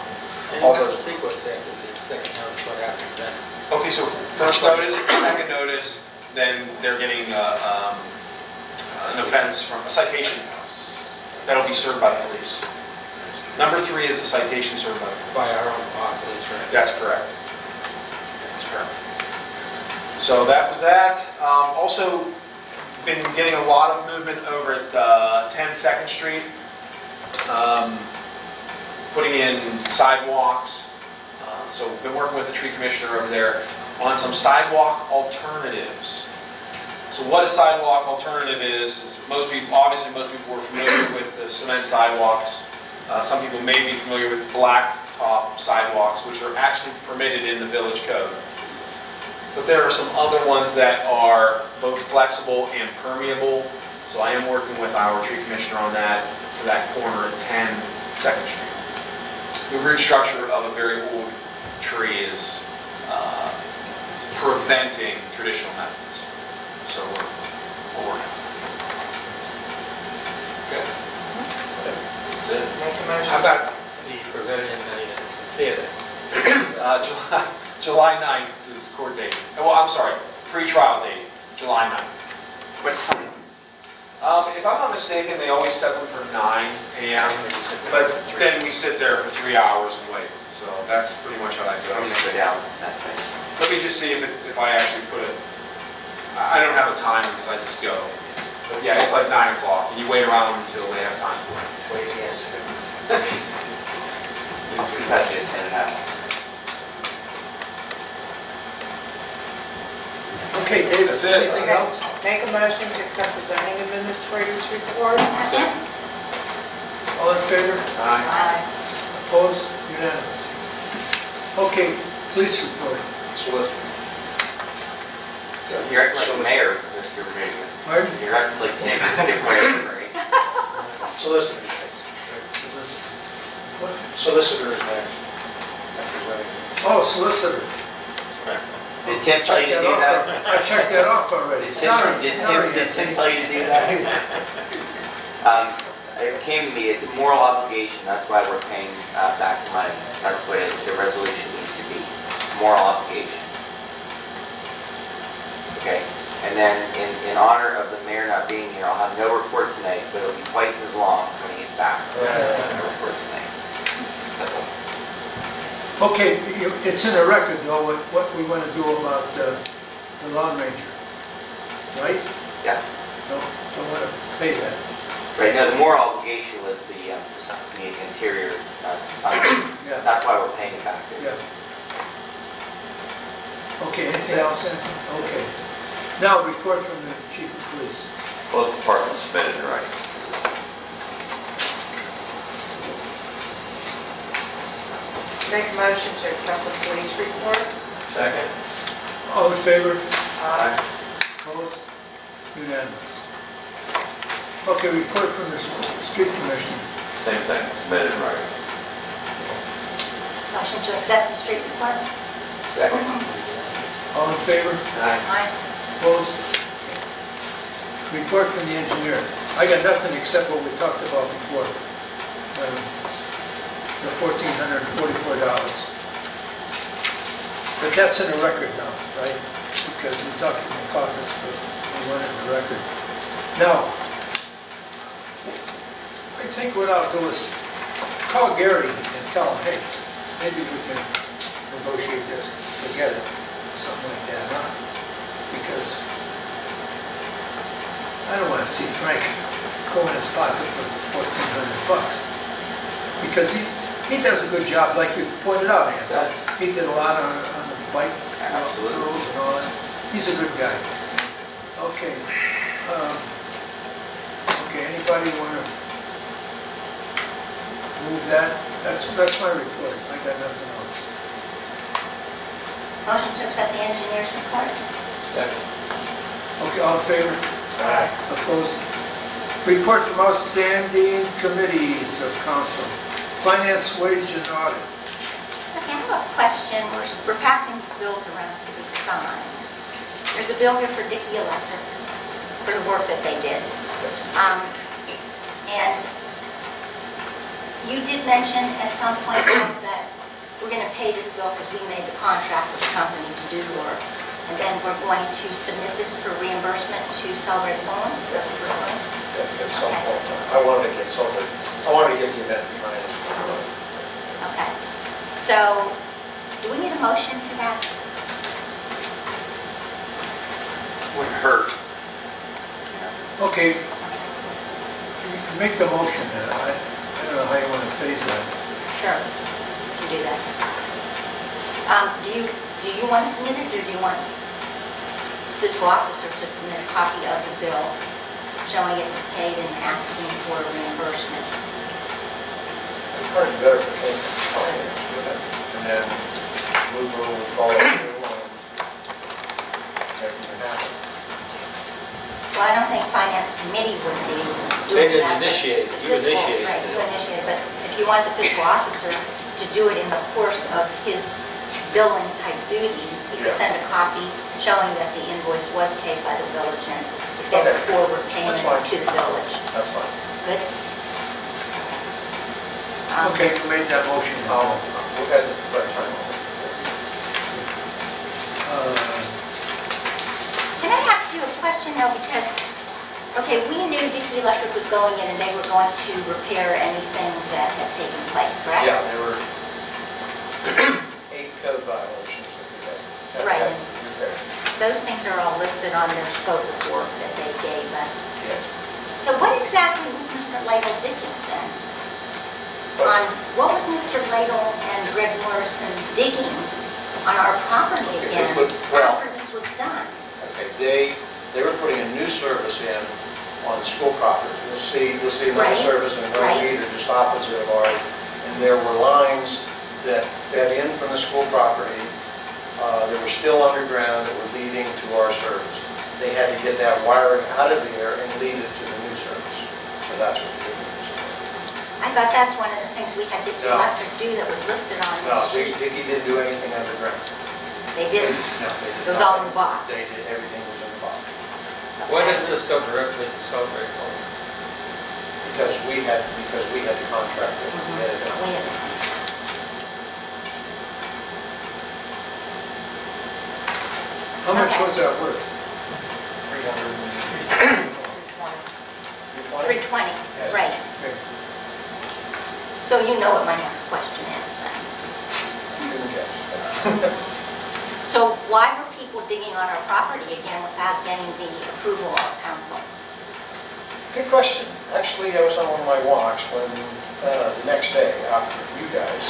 [SPEAKER 8] And what's the sequence after the second notice? What happens then?
[SPEAKER 10] okay, so first notice, second notice, then they're getting an offense from a citation that'll be served by the police. Number 3 is a citation served by
[SPEAKER 8] By our own police, right?
[SPEAKER 10] That's correct. That's correct. So that was that. Also, been getting a lot of movement over at 10 2nd Street, putting in sidewalks. So been working with the tree commissioner over there on some sidewalk alternatives. So what a sidewalk alternative is most people are familiar with the cement sidewalks. Some people may be familiar with blacktop sidewalks, which are actually permitted in the village code. But there are some other ones that are both flexible and permeable. So I am working with our tree commissioner on that for that corner at 10 2nd Street. The root structure of a very old tree is preventing traditional methods. So we're working. Okay. That's it.
[SPEAKER 1] Make a motion.
[SPEAKER 8] How about the provision in the theater?
[SPEAKER 10] July 9th is court date. Well, I'm sorry, pre-trial date, July 9th.
[SPEAKER 5] What time?
[SPEAKER 10] If I'm not mistaken, they always set them for 9 a.m., but then we sit there for 3 hours and wait. So that's pretty much how that
[SPEAKER 5] I'm going to
[SPEAKER 10] goes.
[SPEAKER 5] go down that thing.
[SPEAKER 10] Let me just see if I actually put it. I don't have a time because I just go. But yeah, it's like 9 o'clock, and you wait around until they have time for it.
[SPEAKER 5] I'll see that at 10:30.
[SPEAKER 2] Okay, David,
[SPEAKER 10] That's it.
[SPEAKER 2] anything else?
[SPEAKER 1] Make a motion to accept the zoning administrator's report.
[SPEAKER 7] Second?
[SPEAKER 2] All in favor?
[SPEAKER 1] Aye.
[SPEAKER 2] Opposed? Unanimous. Okay, police report.
[SPEAKER 5] You're acting like a mayor, Mr. Mayor.
[SPEAKER 2] Pardon?
[SPEAKER 5] You're acting like Mr. Mayor, right?
[SPEAKER 6] Solicitor.
[SPEAKER 2] What?
[SPEAKER 6] Solicitor is next.
[SPEAKER 2] Oh, solicitor.
[SPEAKER 5] Did Tim tell you to do that?
[SPEAKER 2] I checked that off already. Sorry.
[SPEAKER 5] Did Tim tell you to do that? It came to me, it's a moral obligation, that's why we're paying back the money. That's what the resolution needs to be, moral obligation. Okay, and then in honor of the mayor not being here, I'll have no report tonight, but it'll be twice as long when he gets back. No report tonight. That's all.
[SPEAKER 2] Okay, it's in the record, though, what we want to do about the lawn ranger, right?
[SPEAKER 5] Yeah.
[SPEAKER 2] No, don't want to pay that.
[SPEAKER 5] Right, no, the moral obligation was the interior sign.
[SPEAKER 2] Yeah.
[SPEAKER 5] That's why we're paying it back.
[SPEAKER 2] Yeah. Okay, anything else, Anthony? Okay. Now, report from the chief of police.
[SPEAKER 11] Both departments submitted, right?
[SPEAKER 1] Make a motion to accept the police report.
[SPEAKER 8] Second?
[SPEAKER 2] All in favor?
[SPEAKER 1] Aye.
[SPEAKER 2] Opposed? Unanimous. Okay, report from the street commissioner.
[SPEAKER 11] Same thing, submitted, right?
[SPEAKER 7] Motion to accept the street report?
[SPEAKER 5] Second.
[SPEAKER 2] All in favor?
[SPEAKER 7] Aye.
[SPEAKER 2] Opposed? Report from the engineer. I got nothing except what we talked about before. The $1,444. But that's in the record now, right? Because we talked in the caucus, but we want it in the record. Now, I think what I'll do is call Gary and tell them, hey, maybe we can negotiate this together, something like that, huh? Because I don't want to see Frank go in his pocket for $1,400. Because he does a good job, like you pointed out, Anthony. He did a lot on the bike
[SPEAKER 5] Absolutely.
[SPEAKER 2] rules and all that. He's a good guy. Okay. Okay, anybody want to move that? That's my report. I got nothing else.
[SPEAKER 7] Motion to accept the engineer's report.
[SPEAKER 8] Second.
[SPEAKER 2] Okay, all in favor?
[SPEAKER 6] Aye.
[SPEAKER 2] Opposed? Report from outstanding committees of council. Finance, wage, and audit.
[SPEAKER 7] Okay, I have a question. We're passing these bills around to be signed. There's a bill here for Dickey Electric for the work that they did. And you did mention at some point that we're going to pay this bill because we made the contract with the company to do the work. And then we're going to submit this for reimbursement to Celebrate Poland? Is that what we're doing?
[SPEAKER 6] Yes, at some point. I wanted to get the amended finance.
[SPEAKER 7] Okay. So, do we need a motion for that?
[SPEAKER 11] Would hurt.
[SPEAKER 2] Okay, you can make the motion then. I don't know how you want to face that.
[SPEAKER 7] Sure. You do that. Do you want to submit it, or do you want the fiscal officer to submit a copy of the bill showing it was paid and asking for reimbursement?
[SPEAKER 6] It's probably better for Kate to finance with it, and then we will follow through and make it happen.
[SPEAKER 7] Well, I don't think Finance Committee would be
[SPEAKER 8] They
[SPEAKER 7] doing
[SPEAKER 8] didn't
[SPEAKER 7] that. but
[SPEAKER 8] initiate it.
[SPEAKER 7] the
[SPEAKER 8] You
[SPEAKER 7] fiscal-
[SPEAKER 8] initiated
[SPEAKER 7] Right,
[SPEAKER 8] it.
[SPEAKER 7] you initiated, but if you want the fiscal officer to do it in the course of his billing type duties, he could
[SPEAKER 6] Yeah.
[SPEAKER 7] send a copy showing that the invoice was paid by the village, and if they
[SPEAKER 6] Okay.
[SPEAKER 7] have forward payment
[SPEAKER 6] That's fine.
[SPEAKER 7] to the village.
[SPEAKER 6] That's fine.
[SPEAKER 7] Good?
[SPEAKER 2] Okay, you made that motion.
[SPEAKER 6] We'll add the right time.
[SPEAKER 7] Can I ask you a question though, because, okay, we knew Dickey Electric was going in and they were going to repair anything that had taken place, correct?
[SPEAKER 6] Yeah, there were 8 code violations that we had.
[SPEAKER 7] Right.
[SPEAKER 6] Repaired.
[SPEAKER 7] Those things are all listed on their scope of work that they gave us.
[SPEAKER 6] Yes.
[SPEAKER 7] So what exactly was Mr. Ladle digging then? What was Mr. Ladle and Greg Morrison digging on our property
[SPEAKER 6] Okay,
[SPEAKER 7] again
[SPEAKER 6] well-
[SPEAKER 7] after this was done?
[SPEAKER 6] Okay, they were putting a new service in on the school property. You'll see another
[SPEAKER 7] Right,
[SPEAKER 6] service in the
[SPEAKER 7] right.
[SPEAKER 6] meter just opposite of ours. And there were lines that fed in from the school property that were still underground that were leading to our service. They had to get that wiring out of there and lead it to the new service. So that's what they did.
[SPEAKER 7] I thought that's one of the things we had Dickey
[SPEAKER 6] No.
[SPEAKER 7] Electric do that was listed on
[SPEAKER 6] No,
[SPEAKER 7] this sheet.
[SPEAKER 6] Dickey didn't do anything underground.
[SPEAKER 7] They didn't.
[SPEAKER 6] No, they did
[SPEAKER 7] It was
[SPEAKER 6] not.
[SPEAKER 7] all in the box.
[SPEAKER 6] They did, everything was in the box.
[SPEAKER 8] When does this go directly to Celebrate Poland?
[SPEAKER 6] Because we had the contract that we had it done.
[SPEAKER 7] We had-
[SPEAKER 2] How much
[SPEAKER 7] Okay.
[SPEAKER 2] was that worth?
[SPEAKER 6] 300.
[SPEAKER 7] 320,
[SPEAKER 6] Yes.
[SPEAKER 7] right.
[SPEAKER 2] Okay.
[SPEAKER 7] So you know what my next question is then.
[SPEAKER 6] You can guess.
[SPEAKER 7] So why were people digging on our property again without getting the approval of council?
[SPEAKER 6] Good question. Actually, I was on one of my walks when, the next day after you guys,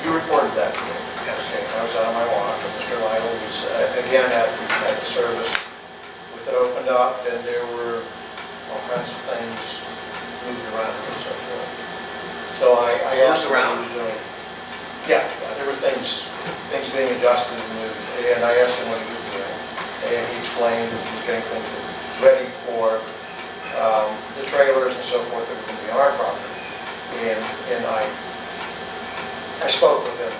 [SPEAKER 6] you reported that to me.
[SPEAKER 2] Yes.
[SPEAKER 6] Okay, I was on my walk, and Mr. Lytle was, again, at the service, with it opened up, and there were all kinds of things moved around and so forth. So I asked him what he was doing. Yeah, there were things being adjusted and moved, and I asked him what he was doing. And he explained that he was getting things ready for the trailers and so forth that were going to be on our property. And I spoke with him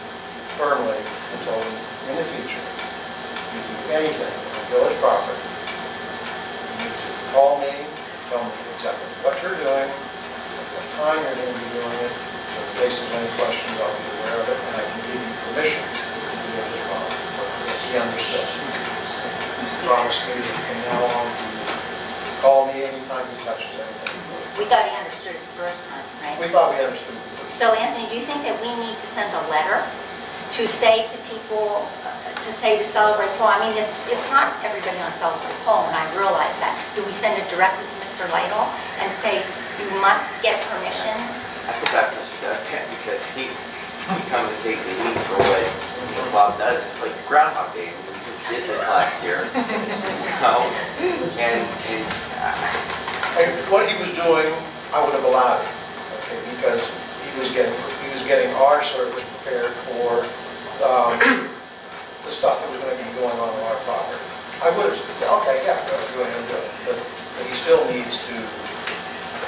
[SPEAKER 6] firmly and told him, in the future, if you do anything on village property, you need to call me, tell me exactly what you're doing, what time you're going to be doing it, so in case there's any questions, I'll be aware of it, and I can give you permission to do it as well. He understood. He promised me that from now on, he would call me anytime he touches anything.
[SPEAKER 7] We thought he understood understood it the first time, right?
[SPEAKER 6] We thought we understood.
[SPEAKER 7] So Anthony, do you think that we need to send a letter to say to people, to Celebrate Fall? I mean, it's not everybody on Celebrate Fall, and I realize that. Do we send it directly to Mr. Lytle and say, you must get permission?
[SPEAKER 5] I feel bad for Mr. Duncan because he comes to take the heat for what Bob does. It's like Groundhog Day. We just did this last year.
[SPEAKER 6] And what he was doing, I would have allowed it, okay, because he was getting our service prepared for the stuff that was going to be going on our property. I would have said, okay, yeah, go ahead and do it. But he still needs to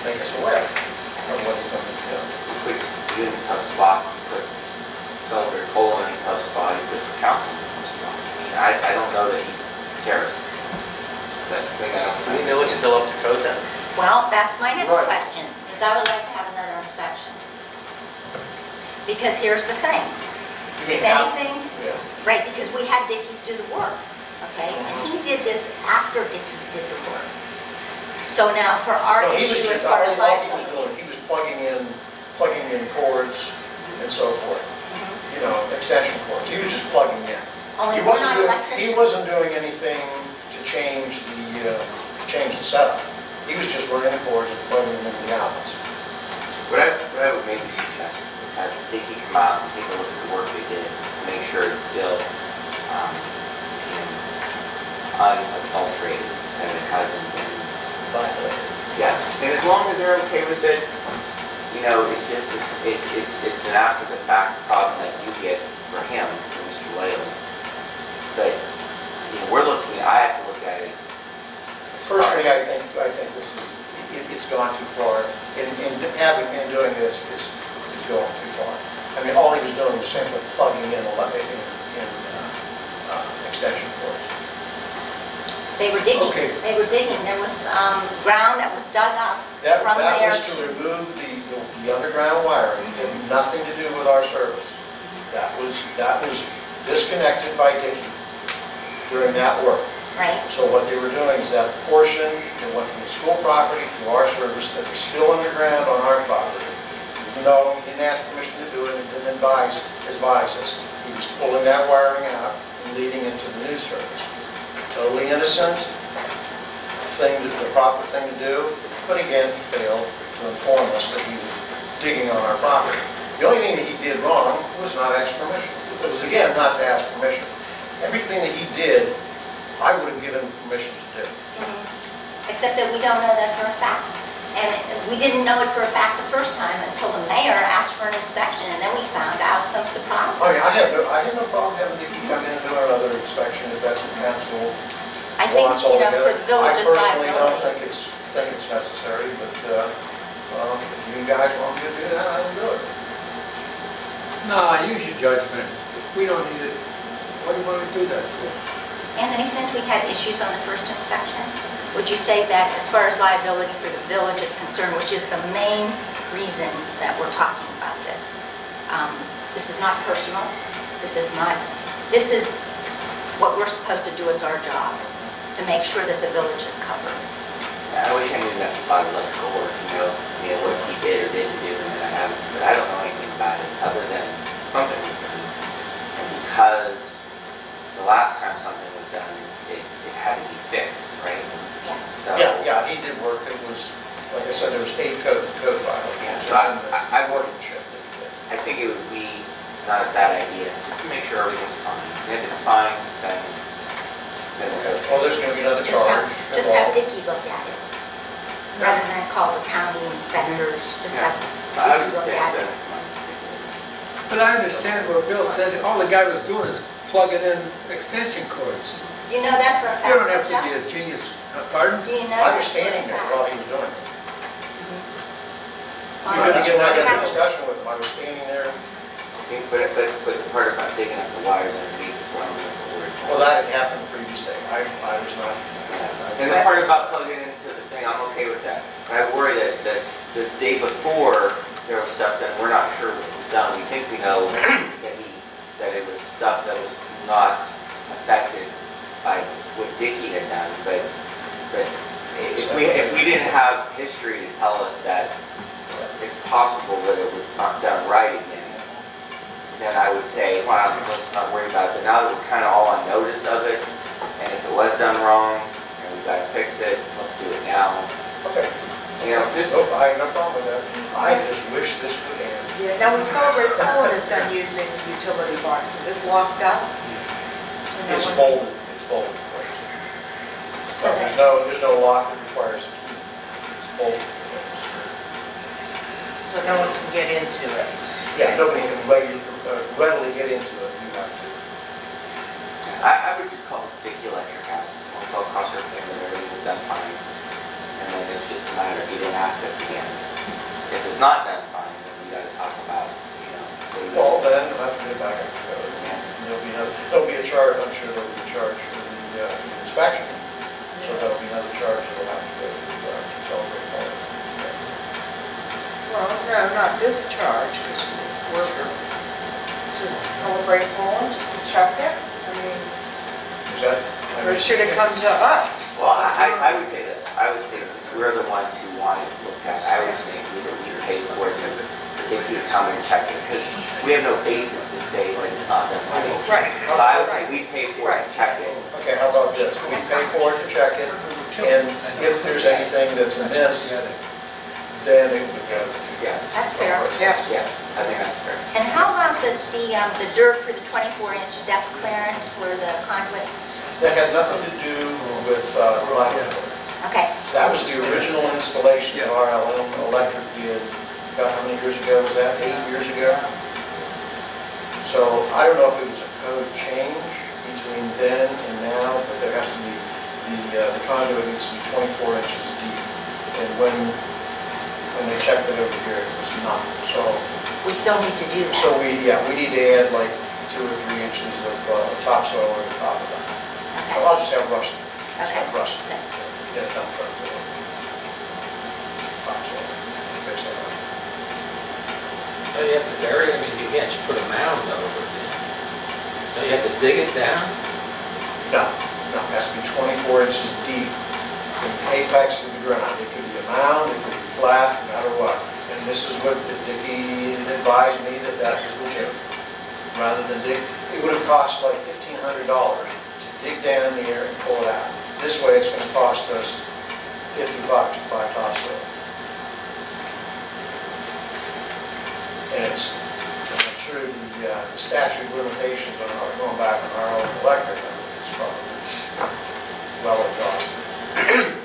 [SPEAKER 6] make us aware of what he's going to be doing.
[SPEAKER 5] He puts you in a tough spot. He puts Celebrate Poland in a tough spot. He puts council in a tough spot. I mean, I don't know that he cares. That's the thing I don't
[SPEAKER 3] Do we know it's still up to code then?
[SPEAKER 7] Well, that's my next
[SPEAKER 6] Right.
[SPEAKER 7] question, is I would like to have another inspection. Because here's the thing, if anything,
[SPEAKER 6] Yeah.
[SPEAKER 7] right, because we had Dickies do the work, okay? And he did this after Dickies did the work. So now for our
[SPEAKER 6] No, he was
[SPEAKER 7] issue as
[SPEAKER 6] just,
[SPEAKER 7] far as
[SPEAKER 6] all he was
[SPEAKER 7] liability.
[SPEAKER 6] doing, he was plugging in cords and so forth, you know, extension cords. He was just plugging in.
[SPEAKER 7] Only
[SPEAKER 6] He
[SPEAKER 7] we're
[SPEAKER 6] wasn't
[SPEAKER 7] not
[SPEAKER 6] doing-
[SPEAKER 7] electricians.
[SPEAKER 6] He wasn't doing anything to change the setup. He was just running the cords and plugging them in the outlets.
[SPEAKER 5] What I would maybe suggest is have Dickie come out and take a look at the work they did, make sure it's still unadulterated and it hasn't been
[SPEAKER 6] Violated.
[SPEAKER 5] Yeah, and as long as they're okay with it, you know, it's just it's an after the fact problem that you get for him, for Mr. Whalen. But you know, I have to look at it.
[SPEAKER 6] Personally, I think this is, it's gone too far. In doing this, it's going too far. I mean, all he was doing was simply plugging in extension cords.
[SPEAKER 7] They were digging,
[SPEAKER 2] Okay.
[SPEAKER 7] there was ground that was dug up
[SPEAKER 6] That
[SPEAKER 7] from there.
[SPEAKER 6] was to remove the underground wiring. It had nothing to do with our service. That was disconnected by Dickie during that work.
[SPEAKER 7] Right,
[SPEAKER 6] So what they were doing is that portion that went from the school property to our service that was still underground on our property. Even though he didn't ask permission to do it, and didn't advise us, he was pulling that wiring out and leading into the new service. Totally innocent the proper thing to do, but again, he failed to inform us that he was digging on our property. The only thing that he did wrong was not ask permission. It was, again, not to ask permission. Everything that he did, I would have given permission to do.
[SPEAKER 7] except that we don't know that for a fact. And we didn't know it for a fact the first time until the mayor asked for an inspection, and then we found out some surprise.
[SPEAKER 6] I mean, I have no problem having Dickie come in and do another inspection if that's what council
[SPEAKER 7] I think,
[SPEAKER 6] wants
[SPEAKER 7] you know,
[SPEAKER 6] altogether.
[SPEAKER 7] for the village's
[SPEAKER 6] I personally don't
[SPEAKER 7] liability.
[SPEAKER 6] think it's necessary, but if you guys want me to do that, I'll do it.
[SPEAKER 2] No, use your judgment. We don't need it. What do you want to do that for?
[SPEAKER 7] Anthony, since we had issues on the first inspection, would you say that as far as liability for the village is concerned, which is the main reason that we're talking about this, this is not personal, this is what we're supposed to do as our job, to make sure that the village is covered.
[SPEAKER 5] I wish I knew enough about electrical work to know what he did or didn't do, and I haven't, but I don't know anything about it other than something was done. And because the last time something was done, it had to be fixed, right?
[SPEAKER 7] Yes.
[SPEAKER 5] So,
[SPEAKER 6] Yeah, he did work. It was, like I said, there was 8 code violations.
[SPEAKER 5] Yeah, so I
[SPEAKER 6] workmanship.
[SPEAKER 5] I think it would be not a bad idea just to make sure everything's fine. And if it's fine, then
[SPEAKER 6] Well, there's going to be another charge
[SPEAKER 7] Just have
[SPEAKER 6] involved.
[SPEAKER 7] Dickie look at it, rather than call the county inspectors, just have
[SPEAKER 5] I
[SPEAKER 7] Dickie
[SPEAKER 5] would
[SPEAKER 7] look
[SPEAKER 5] say
[SPEAKER 7] at
[SPEAKER 5] that.
[SPEAKER 7] it.
[SPEAKER 2] But I understand what Bill said. All the guy was doing is plugging in extension cords.
[SPEAKER 7] You know that for a fact?
[SPEAKER 2] You don't have to
[SPEAKER 7] Jeff?
[SPEAKER 2] be a genius. Pardon?
[SPEAKER 7] Do you know
[SPEAKER 6] I
[SPEAKER 7] that
[SPEAKER 6] was
[SPEAKER 7] for a
[SPEAKER 6] standing there
[SPEAKER 7] fact?
[SPEAKER 6] while he was doing it.
[SPEAKER 7] Well,
[SPEAKER 6] That's when I
[SPEAKER 7] we
[SPEAKER 6] had
[SPEAKER 7] have-
[SPEAKER 6] a discussion with him. I was standing there.
[SPEAKER 5] But the part about digging up the wires underneath is what I'm worried about.
[SPEAKER 6] Well, that had happened the previous day. I was not.
[SPEAKER 5] And the part about plugging into the thing, I'm okay with that. But I worry that the day before, there was stuff that we're not sure what was done. We think we know that it was stuff that was not affected by what Dickie had done, but if we didn't have history to tell us that it's possible that it was not done right again, then I would say, well, let's not worry about it. But now that we're kind of all on notice of it, and if it was done wrong, and we've got to fix it, let's do it now.
[SPEAKER 6] Okay.
[SPEAKER 5] You know, this,
[SPEAKER 6] Nope, I have no problem with that. I just wish this would end.
[SPEAKER 1] Yeah, now when Celebrate Poland is done using utility box, is it locked up? So no
[SPEAKER 6] It's
[SPEAKER 1] one-
[SPEAKER 6] folded, it's folded.
[SPEAKER 1] So
[SPEAKER 6] There's no lock that requires a key. It's folded.
[SPEAKER 1] So no one can get into it?
[SPEAKER 6] Yeah, nobody can readily get into it, you have to.
[SPEAKER 5] I would just call it sticky electric out. We'll call cost our thing, and everything was done fine. And then it's just a matter of you didn't ask us again. If it's not done fine, then we got to talk about,
[SPEAKER 6] Well, then you'll have to get back up to code.
[SPEAKER 5] Yeah.
[SPEAKER 6] There'll be a charge, I'm sure there'll be a charge for the inspection. So there'll be another charge that'll have to go to Celebrate Poland.
[SPEAKER 1] Well, no, not this charge, because we're to Celebrate Poland, just to check it. I mean,
[SPEAKER 6] Is that?
[SPEAKER 1] or should it come to us?
[SPEAKER 5] Well, I would say this. I would say since we're the ones who want it looked at, I would think we pay for it if you come and check it, because we have no basis to say that it's not done right.
[SPEAKER 1] Right.
[SPEAKER 5] So I would say we pay for it to check it.
[SPEAKER 6] Okay, how about this? We pay for it to check it, and if there's anything that's amiss, then it would go.
[SPEAKER 5] Yes.
[SPEAKER 7] That's fair.
[SPEAKER 1] Yes.
[SPEAKER 5] Yes, I think that's fair.
[SPEAKER 7] And how about the dirt for the 24-inch depth clearance for the conduit?
[SPEAKER 6] That had nothing to do with lighting.
[SPEAKER 7] Okay.
[SPEAKER 6] That was the original installation of RLM Electric did, God, how many years ago was that? 8 years ago? So I don't know if it was a code change between then and now, but there has to be, the conduit needs to be 24 inches deep. And when they checked it over here, it was not. So
[SPEAKER 7] We still need to do that.
[SPEAKER 6] So we need to add like 2 or 3 inches of topsoil over the top of that.
[SPEAKER 7] Okay.
[SPEAKER 6] I'll just have rust. Just
[SPEAKER 7] Okay.
[SPEAKER 6] have rust.
[SPEAKER 7] Okay.
[SPEAKER 6] Get it done first. Topsoil. Fix that up.
[SPEAKER 8] So you have to bury it, I mean, you can't just put a mound over it. So you have to dig it down?
[SPEAKER 6] No, it has to be 24 inches deep from the apex to the ground. It could be a mound, it could be flat, no matter what. And this is what Dickie advised me that is legitimate. Rather than dig, it would have cost like $1,500 to dig down there and pull it out. This way it's going to cost us $50 to buy topsoil. And I'm sure the statute of limitations on our going back on our own electric, it's probably well exhausted.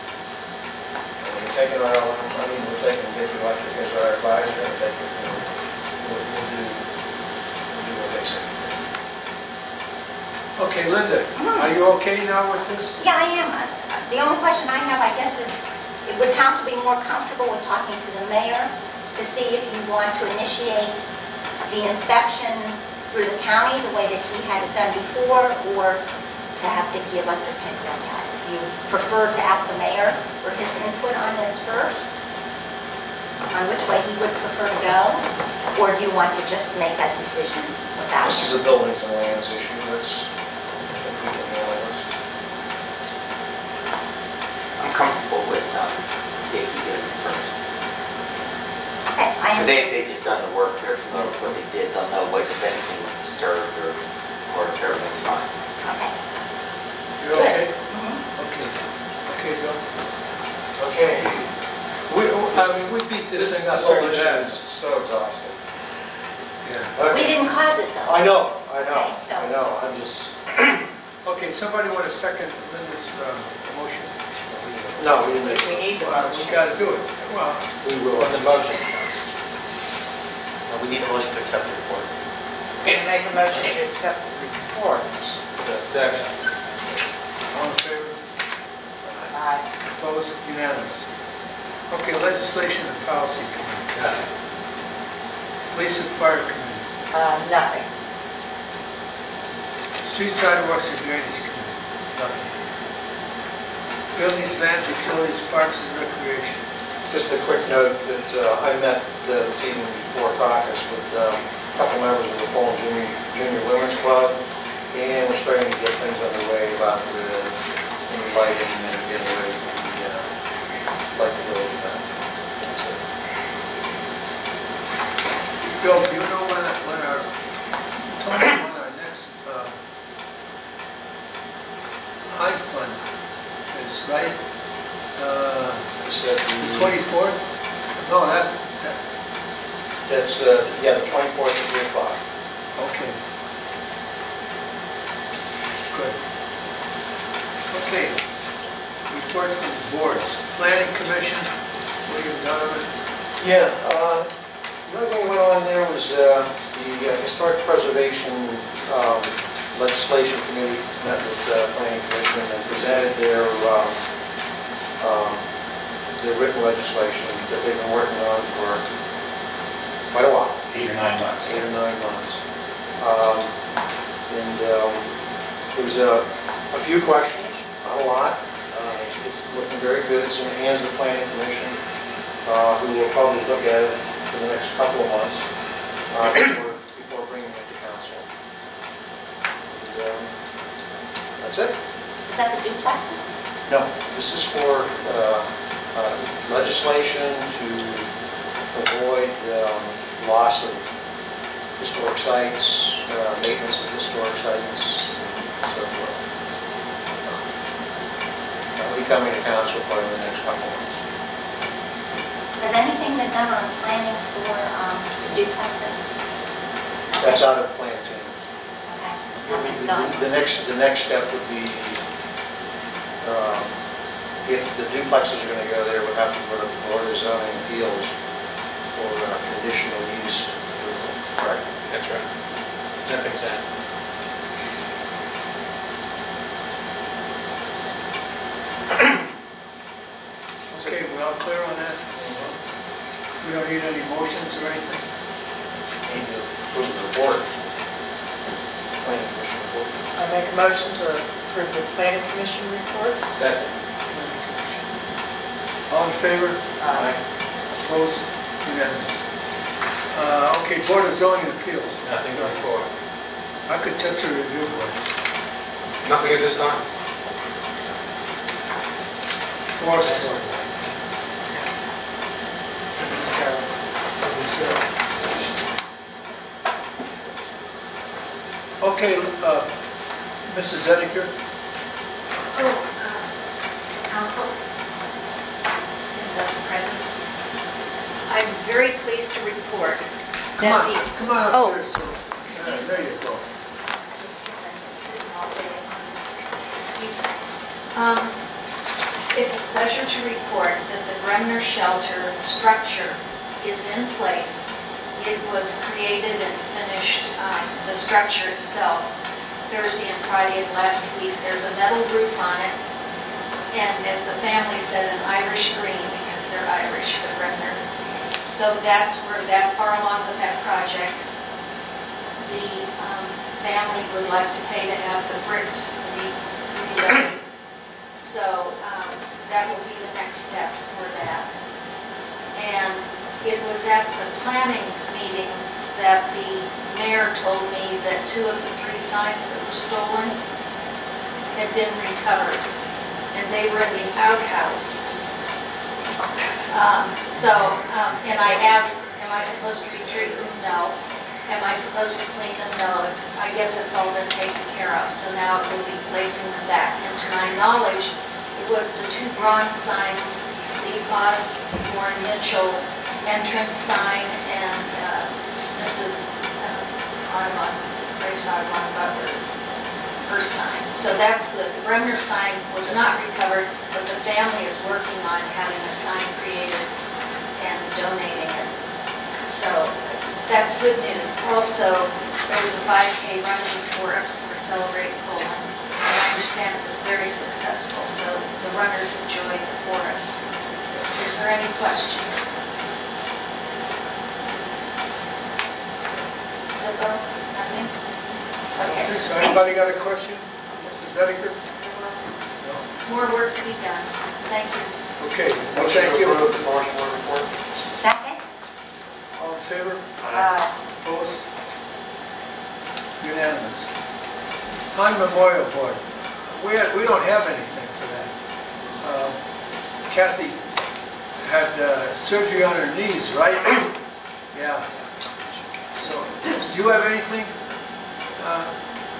[SPEAKER 6] And we're taking our own, we're taking Dick Electric as our advisor, and we'll do what they say.
[SPEAKER 2] Okay, Linda, are you okay now with this?
[SPEAKER 7] Yeah, I am. The only question I have, I guess, is would council be more comfortable with talking to the mayor to see if you want to initiate the inspection through the county the way that he had it done before, or to have Dickey Electric take a look at it? Do you prefer to ask the mayor for his input on this first, on which way he would prefer to go, or do you want to just make that decision without
[SPEAKER 6] This is
[SPEAKER 7] him?
[SPEAKER 6] a buildings and lands issue, that's, I think we can handle it.
[SPEAKER 5] I'm comfortable with Dickie doing it first.
[SPEAKER 7] Okay, I am.
[SPEAKER 5] Because they've just done the work, they're familiar with what they did, they'll know what, if anything was disturbed or if everything's fine.
[SPEAKER 7] Okay.
[SPEAKER 2] You okay?
[SPEAKER 7] Mhm.
[SPEAKER 2] Okay. Okay, Bill.
[SPEAKER 6] Okay.
[SPEAKER 2] We beat this thing up
[SPEAKER 6] whole
[SPEAKER 2] pretty
[SPEAKER 6] issue
[SPEAKER 2] bad.
[SPEAKER 6] is so exhausting.
[SPEAKER 2] Yeah.
[SPEAKER 7] We didn't cause it, though.
[SPEAKER 6] I know,
[SPEAKER 7] Okay, so-
[SPEAKER 6] I know, I'm just,
[SPEAKER 2] Okay, somebody want a second Linda's motion?
[SPEAKER 6] no, we didn't make
[SPEAKER 1] We need the
[SPEAKER 2] Well, we got to do it. Well,
[SPEAKER 8] We will. On the motion.
[SPEAKER 3] Well, we need a motion to accept the report.
[SPEAKER 1] Can make a motion to accept the report.
[SPEAKER 8] Second.
[SPEAKER 2] all in favor?
[SPEAKER 1] Aye.
[SPEAKER 2] Opposed? Unanimous. Okay, Legislation and Policy Committee. Police and Fire Committee.
[SPEAKER 1] Nothing.
[SPEAKER 2] Street Sidewalks and Drainage Committee. Nothing. Buildings, Lands, Utilities, Parks and Recreation.
[SPEAKER 6] Just a quick note that I met this evening before caucus with a couple members of the Poland Junior Women's Club, And we're starting to get things underway about the lighting and getting ready for the Light the Village event. That's it.
[SPEAKER 2] Bill, do you know when our next high fund is, right?
[SPEAKER 6] Is that
[SPEAKER 2] The 24th? No,
[SPEAKER 6] That's, yeah, the 24th at 3 o'clock.
[SPEAKER 2] okay. Good. Okay. Report from the boards. Planning Commission, William Donovan.
[SPEAKER 6] Yeah, another thing went on there was the Historic Preservation Legislation Committee met with the Planning Commission and presented their written legislation that they've been working on for quite a while.
[SPEAKER 11] 8 or 9 months.
[SPEAKER 6] 8 or 9 months. There was a few questions, not a lot. It's looking very good. It's in the hands of the Planning Commission, who will probably look at it for the next couple of months before bringing it to council. And, that's it.
[SPEAKER 7] Is that the duplexes?
[SPEAKER 6] No, this is for legislation to avoid loss of historic sites, maintenance of historic sites, and so forth. That'll be coming to council probably in the next couple of months.
[SPEAKER 7] Has anything been done on planning for duplexes?
[SPEAKER 6] That's out of the plan team.
[SPEAKER 7] Okay, nothing's done.
[SPEAKER 6] The next step would be, if the duplexes are going to go there, we'll have to go to the Board of Zoning Appeals for conditional use approval.
[SPEAKER 8] Correct. That's right. Nothing's happened.
[SPEAKER 2] Okay, we all clear on that? We don't need any motions or anything?
[SPEAKER 6] Need to approve the report. Planning Commission report.
[SPEAKER 1] I make a motion to approve the Planning Commission report.
[SPEAKER 8] Second.
[SPEAKER 2] All in favor?
[SPEAKER 1] Aye.
[SPEAKER 2] Opposed? Unanimous. Okay, Board of Zoning Appeals.
[SPEAKER 8] Nothing to report.
[SPEAKER 2] Architecture Review Board.
[SPEAKER 10] Nothing at this time.
[SPEAKER 2] Forest Board. Okay, Mrs. Zediker.
[SPEAKER 9] Council, Vice President, I'm very pleased to report
[SPEAKER 2] Come
[SPEAKER 9] that
[SPEAKER 2] on,
[SPEAKER 9] the...
[SPEAKER 2] come on up
[SPEAKER 9] Oh,
[SPEAKER 2] here. There you go.
[SPEAKER 9] Excuse me. It's a pleasure to report that the Bremner Shelter structure is in place. It was created and finished, the structure itself, Thursday and Friday of last week. There's a metal roof on it, and as the family said, an Irish green, because they're Irish, the Bremners. So that's where, that far along with that project, the family would like to pay to have the bricks relaid. So that will be the next step for that. And it was at the planning meeting that the mayor told me that 2 of the 3 signs that were stolen had been recovered, and they were in the outhouse. And I asked, am I supposed to retreat them? No. Am I supposed to clean them? No. I guess it's all been taken care of, so now we'll be placing them back. And to my knowledge, it was the 2 bronze signs, the Osborne Mitchell entrance sign and Mrs. Grace Audubon Butler, her sign. So that's good. The Bremner sign was not recovered, but the family is working on having a sign created and donating it. So that's good news. Also, there's a 5K running for us for Celebrate Poland. And I understand it was very successful, so the runners enjoyed the forest. Is there any questions? Zippo? Nothing? Okay.
[SPEAKER 2] Okay, so anybody got a question? Mrs. Zediker? No.
[SPEAKER 9] More work to be done. Thank you.
[SPEAKER 2] Okay, well,
[SPEAKER 6] Motion
[SPEAKER 2] thank
[SPEAKER 6] to
[SPEAKER 2] you.
[SPEAKER 6] approve the Forest Board report.
[SPEAKER 7] Second?
[SPEAKER 2] All in favor?
[SPEAKER 1] Aye.
[SPEAKER 2] Opposed? Unanimous. Pine Memorial Board, we don't have anything for that. Kathy had surgery on her knees, right? Yeah. So, do you have anything,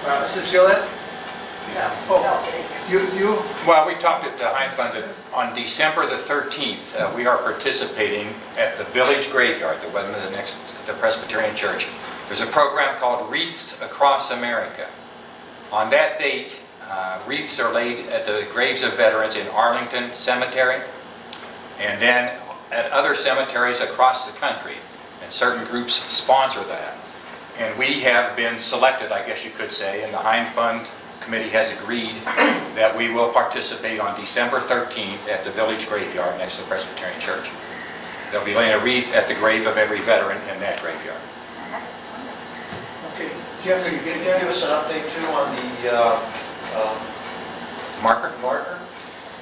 [SPEAKER 2] Mrs. Gillette?
[SPEAKER 1] No,
[SPEAKER 2] Oh,
[SPEAKER 1] thank you.
[SPEAKER 2] you?
[SPEAKER 12] Well, we talked at the Heinz Fund that on December the 13th, we are participating at the Village Graveyard, the one next to the Presbyterian Church. There's a program called Wreaths Across America. On that date, wreaths are laid at the graves of veterans in Arlington Cemetery, and then at other cemeteries across the country. And certain groups sponsor that. And we have been selected, I guess you could say, and the Heinz Fund Committee has agreed that we will participate on December 13th at the Village Graveyard next to the Presbyterian Church. They'll be laying a wreath at the grave of every veteran in that graveyard.
[SPEAKER 2] Okay, Jeff, are you getting
[SPEAKER 6] Can you
[SPEAKER 2] that?
[SPEAKER 6] give us an update too on the
[SPEAKER 12] Marker?
[SPEAKER 6] marker?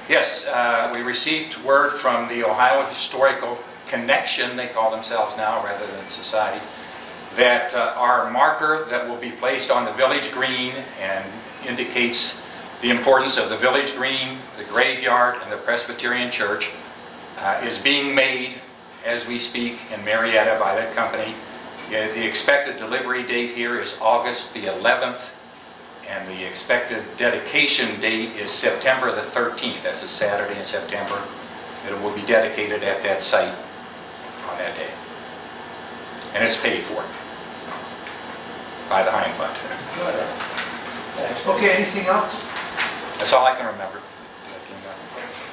[SPEAKER 12] Yes, we received word from the Ohio Historical Connection, they call themselves now rather than Society, that our marker that will be placed on the village green and indicates the importance of the village green, the graveyard, and the Presbyterian Church is being made as we speak in Marietta by that company. The expected delivery date here is August the 11th, and the expected dedication date is September the 13th. That's a Saturday in September. It will be dedicated at that site on that day. And it's paid for by the Heinz Fund.
[SPEAKER 2] Good. Okay, anything else?
[SPEAKER 12] That's all I can remember.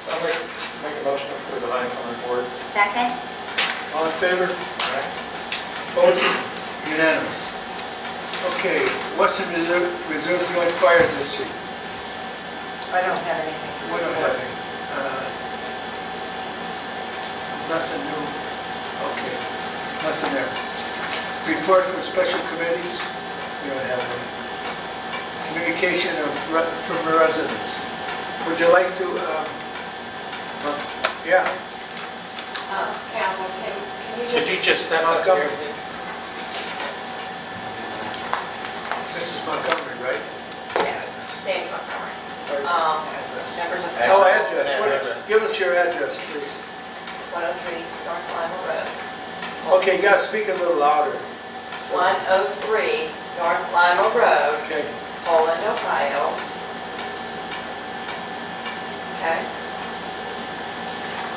[SPEAKER 6] I'll make a motion for the Heinz Fund report.
[SPEAKER 7] Second?
[SPEAKER 2] All in favor? Opposed? Unanimous. Okay, Western Reserve Joint Fire District.
[SPEAKER 1] I don't have anything.
[SPEAKER 2] We don't have any. Nothing new. Okay, nothing there. Report from special committees. We don't have any. Communication from the residents. Would you like to, yeah,
[SPEAKER 1] Council, can you
[SPEAKER 8] Could you just step up
[SPEAKER 2] Montgomery.
[SPEAKER 8] here, please?
[SPEAKER 2] Mrs. Montgomery, right?
[SPEAKER 1] Yes, Sandy Montgomery. Members of the...
[SPEAKER 2] Oh, address. Give us your address, please.
[SPEAKER 1] 103 North Lima Road.
[SPEAKER 2] Okay, you gotta speak a little louder.
[SPEAKER 1] 103 North Lima Road,
[SPEAKER 2] Okay.
[SPEAKER 1] Poland, Ohio. Okay.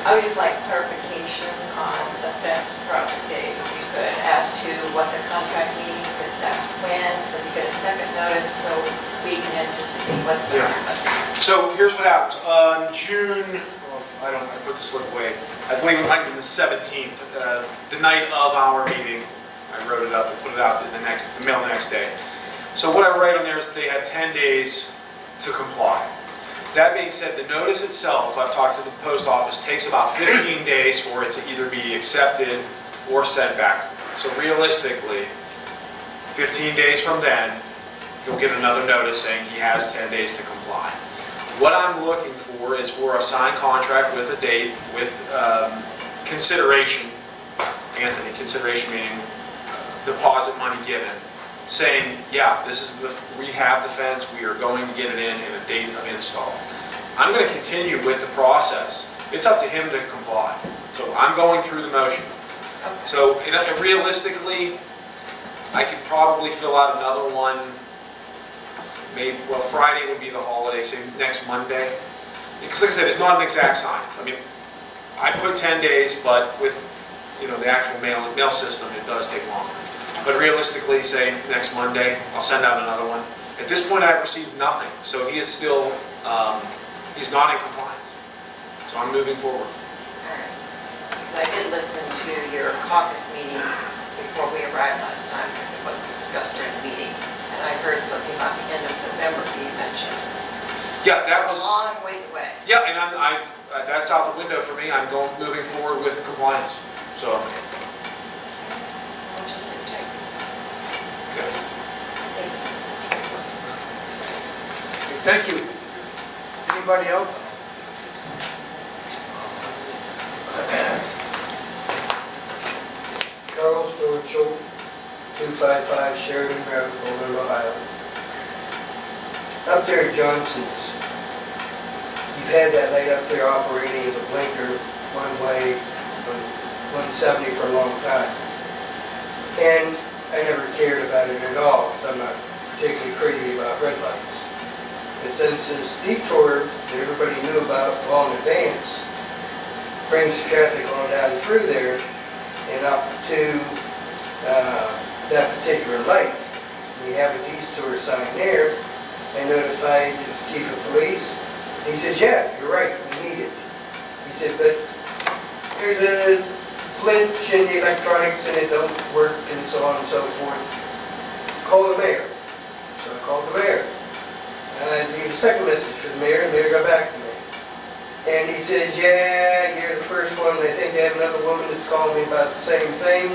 [SPEAKER 1] I would just like clarification on the fence project date, if you could, as to what the contract means, if that's when, does he get a second notice, so we can anticipate what's going to happen.
[SPEAKER 10] So here's what happens. On June, well, I put the slip away. I believe it might be the 17th, the night of our meeting. I wrote it up and put it out in the mail the next day. So what I write on there is that they had 10 days to comply. That being said, the notice itself, I've talked to the post office, takes about 15 days for it to either be accepted or sent back. So realistically, 15 days from then, you'll get another notice saying he has 10 days to comply. What I'm looking for is for a signed contract with a date, with consideration, Anthony, consideration meaning deposit money given, saying, yeah, we have the fence, we are going to get it in a date of install. I'm going to continue with the process. It's up to him to comply. So I'm going through the motion. So realistically, I could probably fill out another one. Maybe, well, Friday would be the holiday, say next Monday. Because like I said, it's not an exact science. I mean, I put 10 days, but with the actual mail system, it does take longer. But realistically, say next Monday, I'll send out another one. At this point, I've received nothing, so he is still, he's not in compliance. So I'm moving forward.
[SPEAKER 1] I did listen to your caucus meeting before we arrived last time, because it wasn't discussed during the meeting. And I heard something about the end of November being mentioned.
[SPEAKER 10] Yeah, that was...
[SPEAKER 1] A long ways away.
[SPEAKER 10] Yeah, and that's out the window for me. I'm moving forward with compliance. So...
[SPEAKER 1] We'll just check.
[SPEAKER 10] Good.
[SPEAKER 2] Thank you. Anybody else?
[SPEAKER 6] Charles Dorchel, 255 Sheridan Road, Boulder, Ohio.
[SPEAKER 2] Up there at Johnson's, you've had that light up there operating as a blinker one way on 170 for a long time. And I never cared about it at all, because I'm not particularly crazy about red lights. But since this detour that everybody knew about well in advance brings the traffic on down through there and up to that particular light, we have a detour sign there. I notified the chief of police. He says, yeah, you're right, we need it. He said, but there's a glitch in the electronics and it don't work and so on and so forth. Call the mayor. So I called the mayor. I leave a second message for the mayor, and the mayor got back to me. And he says, yeah, you're the first one. I think I have another woman that's calling me about the same thing.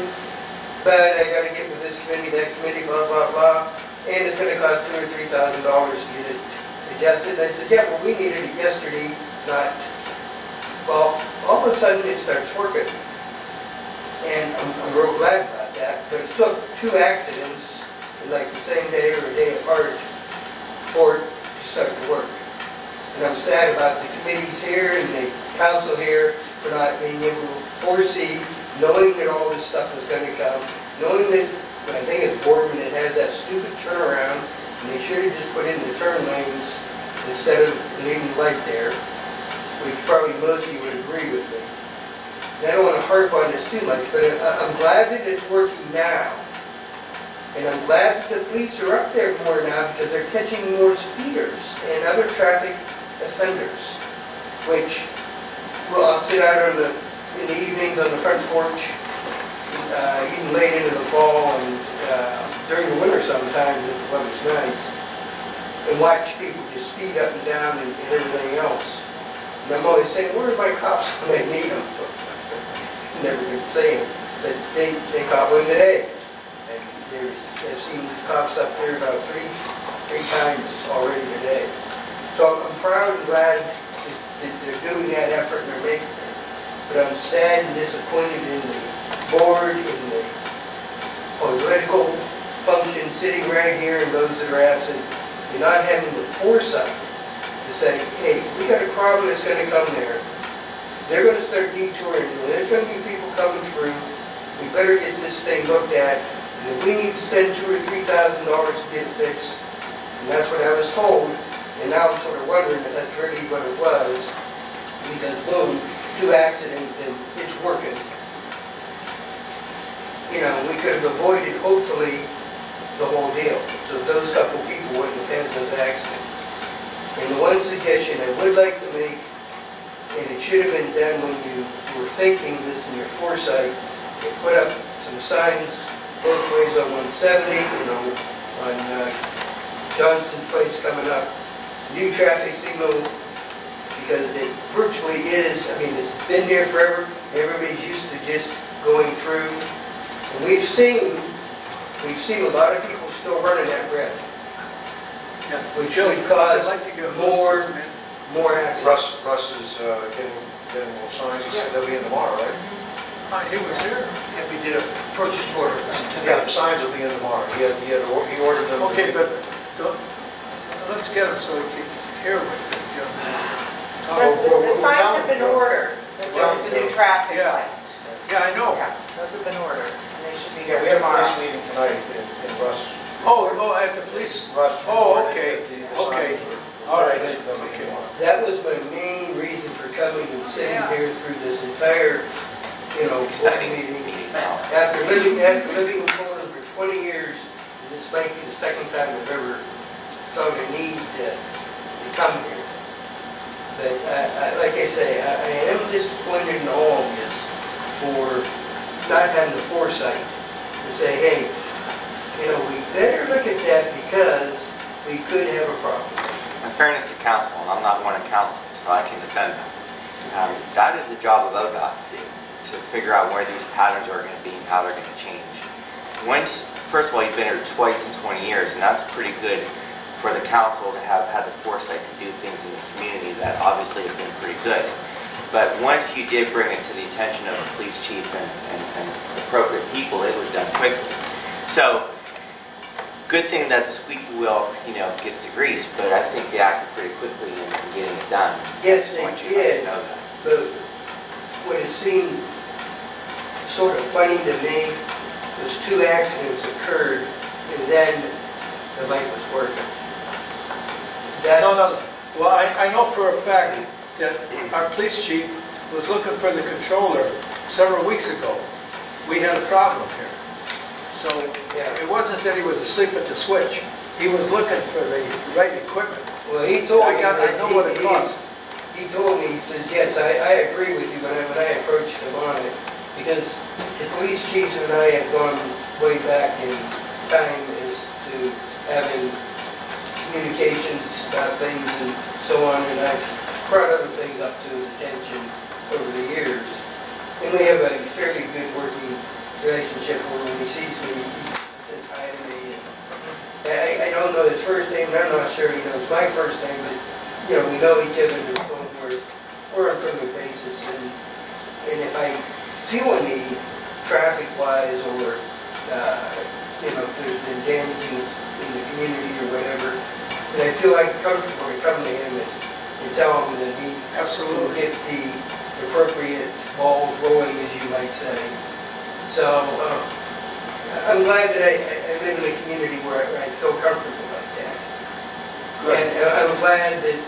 [SPEAKER 2] But I got to get with this committee, that committee, blah, blah, blah. And it's going to cost $2,000 or $3,000 to get it adjusted. And I said, yeah, well, we needed it yesterday, not... Well, all of a sudden it starts working. And I'm real glad about that. But it took 2 accidents in like the same day or a day apart for it to start to work. And I'm sad about the committees here and the council here for not being able to foresee, knowing that all this stuff was going to come, knowing that, I think it's Boardman that has that stupid turnaround, and they should have just put in the turn lanes instead of leaving the light there, which probably most of you would agree with me. And I don't want to harp on this too much, but I'm glad that it's working now. And I'm glad that the police are up there more now because they're catching more speeders and other traffic offenders, which, well, I'll sit out in the evenings on the front porch, even late into the fall and during the winter sometimes if the weather's nice, and watch people just speed up and down and everything else. And I'm always saying, where's my cops when I need them? Never could say them, but they caught one today. And I've seen cops up there about three times already today. So I'm proud and glad that they're doing that effort and they're making it. But I'm sad and disappointed in the board, in the political function sitting right here and those that are absent, and not having the foresight to say, hey, we got a problem that's going to come there. They're going to start detouring, and there's going to be people coming through. We better get this thing looked at. And if we need to spend $2,000 or $3,000 to get it fixed, and that's what I was told, and now I'm sort of wondering if that's really what it was, because boom, 2 accidents and it's working. You know, we could have avoided, hopefully, the whole deal. So those couple people wouldn't have had those accidents. And the one suggestion I would like to make, and it should have been done when you were thinking this in your foresight, you put up some signs both ways on 170, you know, on Johnson Place coming up, new traffic signal, because it virtually is, I mean, it's been there forever. Everybody's used to just going through. And we've seen a lot of people still running that red, which would cause more accidents.
[SPEAKER 6] Russ is getting little signs. He said they'll be in tomorrow, right?
[SPEAKER 2] He was here.
[SPEAKER 4] Yeah, we did a purchase order.
[SPEAKER 6] Yeah, the signs will be in tomorrow. He ordered them.
[SPEAKER 2] Okay, but let's get them so we can hear what the
[SPEAKER 1] The signs have been ordered. It's a new traffic
[SPEAKER 2] Yeah.
[SPEAKER 1] light.
[SPEAKER 2] Yeah, I know.
[SPEAKER 1] Yeah, those have been ordered, and they should be
[SPEAKER 6] Yeah,
[SPEAKER 1] here
[SPEAKER 6] we have a
[SPEAKER 1] tomorrow.
[SPEAKER 6] police meeting tonight in Russ.
[SPEAKER 2] Oh, at the police?
[SPEAKER 6] Russ.
[SPEAKER 2] Oh, okay.
[SPEAKER 6] The
[SPEAKER 2] Okay.
[SPEAKER 6] signs were-
[SPEAKER 2] All right.
[SPEAKER 6] they'll be
[SPEAKER 2] Okay.
[SPEAKER 6] tomorrow.
[SPEAKER 2] That was my main reason for coming and sitting
[SPEAKER 9] Yeah.
[SPEAKER 2] here through this entire, board
[SPEAKER 3] Exciting
[SPEAKER 2] meeting.
[SPEAKER 3] meeting.
[SPEAKER 2] After living in Poland for 20 years, this might be the second time I've ever felt a need to come here. But like I say, I am disappointed in all of this for not having the foresight to say, hey, we better look at that because we could have a problem.
[SPEAKER 5] In fairness to council, and I'm not one of council, so I can defend them, that is the job of ODOT to do, to figure out where these patterns are going to be and how they're going to change. First of all, you've been here twice in 20 years, and that's pretty good for the council to have had the foresight to do things in the community that obviously have been pretty good. But once you did bring it to the attention of the police chief and appropriate people, it was done quickly. So good thing that the squeaky wheel, gets the grease, but I think they acted pretty quickly in getting it done.
[SPEAKER 2] Yes,
[SPEAKER 5] I just
[SPEAKER 2] they
[SPEAKER 5] want you guys
[SPEAKER 2] did.
[SPEAKER 5] to know that.
[SPEAKER 2] But what it seemed sort of funny to me was 2 accidents occurred, and then the light was working.
[SPEAKER 6] No.
[SPEAKER 2] Well, I know for a fact that our police chief was looking for the controller several weeks ago. We had a problem here. So it wasn't that he was asleep at the switch. He was looking for the right equipment. Well, he told me. I know what it costs. He told me, he says, yes, I agree with you when I approached him on it, because the police chiefs and I have gone way back in time as to having communications about things and so on, and I've brought other things up to his attention over the years. And we have a fairly good working relationship where when he sees me, he says hi to me. And I don't know his first name, and I'm not sure he knows my first name, but we know each other to the point where we're on a friendly basis. And if I feel a need, traffic-wise, or if there's been damage in the community or whatever, and I feel like comfortable to come to him and tell him that he will get the appropriate balls rolling, as you might say. So I'm glad that I live in a community where I feel comfortable like that. Good. And I'm glad that,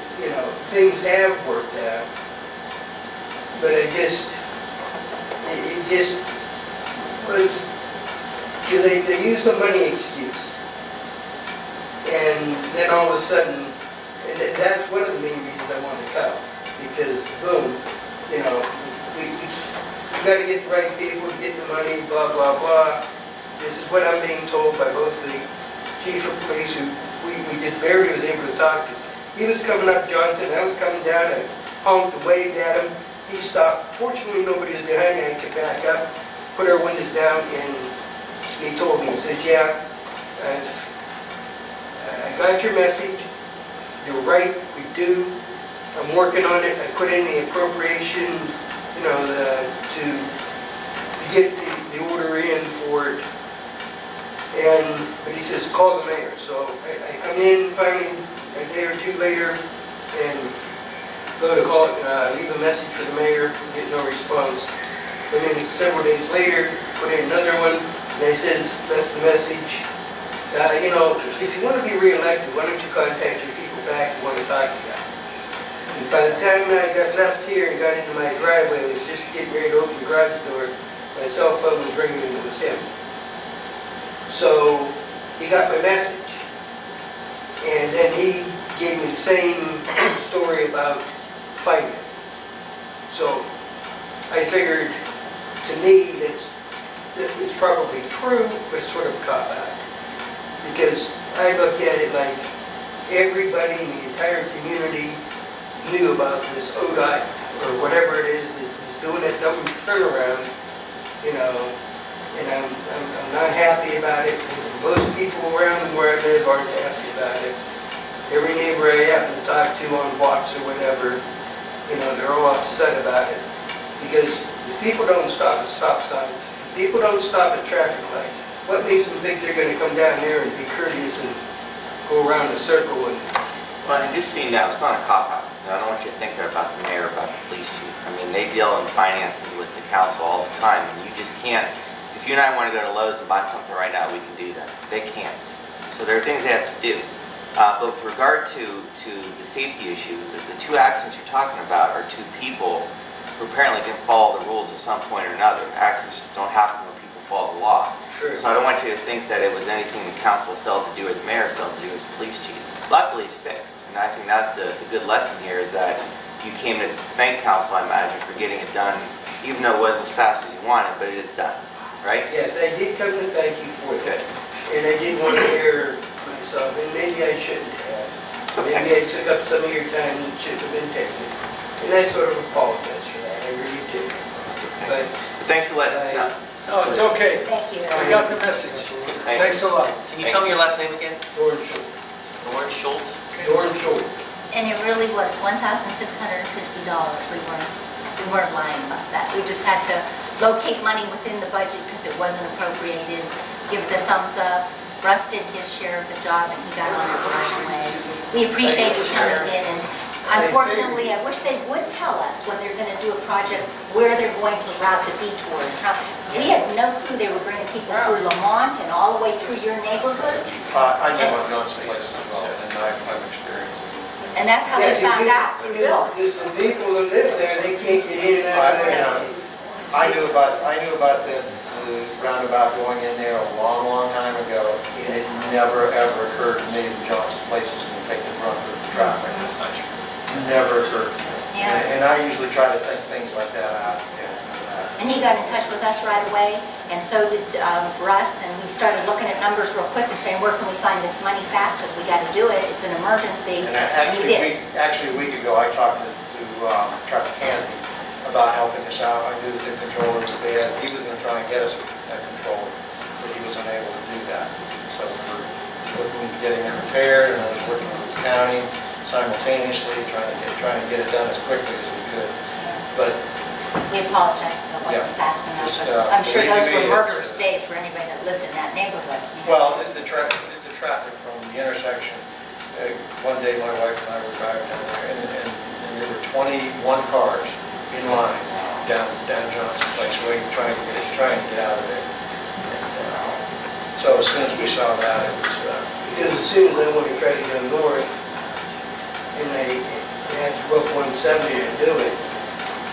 [SPEAKER 2] things have worked out. But it just was, because they used the money excuse. And then all of a sudden, and that's one of the main reasons I wanted to come. Because, boom, we got to get the right people to get the money, blah, blah, blah. This is what I'm being told by both the chief of police, who we just barely was able to talk to. He was coming up Johnson, I was coming down, I honked and waved at him. He stopped. Fortunately, nobody was behind me. I could back up, put our windows down, and he told me, he says, yeah, I got your message. You're right, we do. I'm working on it. I put in the appropriation, to get the order in for it. But he says, call the mayor. So I come in finally a day or two later and go to leave a message for the mayor, get no response. And then several days later, put in another one, and I says, left the message, if you want to be reelected, why don't you contact your people back who want to talk to you? And by the time I got left here and got into my driveway, I was just getting ready to open the garage door, my cell phone was ringing and it was him. So he got my message. And then he gave me the same story about finances. So I figured, to me, it's probably true, but it's sort of a cop-out. Because I look at it like everybody in the entire community knew about this ODOT, or whatever it is doing that double turnaround, and I'm not happy about it. Most people around where I live aren't happy about it. Every neighbor I happen to talk to on walks or whatever, they're all upset about it. Because if people don't stop at stop signs, if people don't stop at traffic lights, what makes them think they're going to come down there and be courteous and go around the circle?
[SPEAKER 5] Well, I do see now, it's not a cop-out. I don't want you to think that about the mayor, about the police chief. I mean, they deal in finances with the council all the time, and you just can't. If you and I want to go to Lowe's and buy something right now, we can do that. They can't. So there are things they have to do. But with regard to the safety issue, the 2 accidents you're talking about are 2 people who apparently didn't follow the rules at some point or another. Accidents don't happen when people follow the law.
[SPEAKER 2] True.
[SPEAKER 5] So I don't want you to think that it was anything the council failed to do or the mayor failed to do as police chief. Luckily, it's fixed. And I think that's the good lesson here, is that you came to thank council, I imagine, for getting it done, even though it wasn't as fast as you wanted, but it is done. Right?
[SPEAKER 2] Yes, I did come to thank you for
[SPEAKER 5] Good.
[SPEAKER 2] that. And I did want to hear myself, and maybe I shouldn't have. Maybe I took up some of your time that shouldn't have been taken. And I sort of apologize for that. I really do.
[SPEAKER 5] But thanks for letting us know.
[SPEAKER 2] No, it's okay.
[SPEAKER 7] Thank you.
[SPEAKER 2] I got the message. Thanks a lot.
[SPEAKER 3] Can you tell me your last name again?
[SPEAKER 2] Doran Schultz.
[SPEAKER 3] Lauren Schultz?
[SPEAKER 2] Doran Schultz.
[SPEAKER 7] And it really was $1,650. We weren't lying about that. We just had to locate money within the budget because it wasn't appropriated, give the thumbs up, Russ did his share of the job, and he got on it right away. We appreciate you coming in, and unfortunately, I wish they would tell us when they're going to do a project, where they're going to route the detour. We had no clue they were bringing people through Lamont and all the way through your neighborhood,
[SPEAKER 6] I know what John's place is well, and I've experienced it.
[SPEAKER 7] and that's how we found out through Bill.
[SPEAKER 2] There's some people that live there, they can't get in and out of there.
[SPEAKER 6] I knew about the roundabout going in there a long, long time ago, and it never, ever occurred to me that Johnson Place was going to take the brunt of the traffic. Never occurred to me.
[SPEAKER 7] Yeah.
[SPEAKER 6] And I usually try to think things like that out.
[SPEAKER 7] And he got in touch with us right away, and so did Russ, and we started looking at numbers real quick and saying, where can we find this money fast, because we got to do it, it's an emergency.
[SPEAKER 6] And
[SPEAKER 7] we did.
[SPEAKER 6] actually, a week ago, I talked to Traffic Candy about helping us out. I knew that the controller was bad. He was going to try and get us a controller, but he was unable to do that. So we're looking at getting it repaired, and I was working with the county simultaneously, trying to get it done as quickly as we could. But
[SPEAKER 7] We apologize if it wasn't fast enough.
[SPEAKER 6] Just,
[SPEAKER 7] but I'm sure those were
[SPEAKER 6] believe me,
[SPEAKER 7] murderous
[SPEAKER 6] it's,
[SPEAKER 7] days for anybody that lived in that neighborhood.
[SPEAKER 6] well, it's the traffic from the intersection. One day, my wife and I were driving down there, and there were 21 cars in line down Johnson Place, trying to get out of there. So as soon as we saw that, it was.
[SPEAKER 2] Because as soon as they want to try to go north, and they had to go up 170 to do it,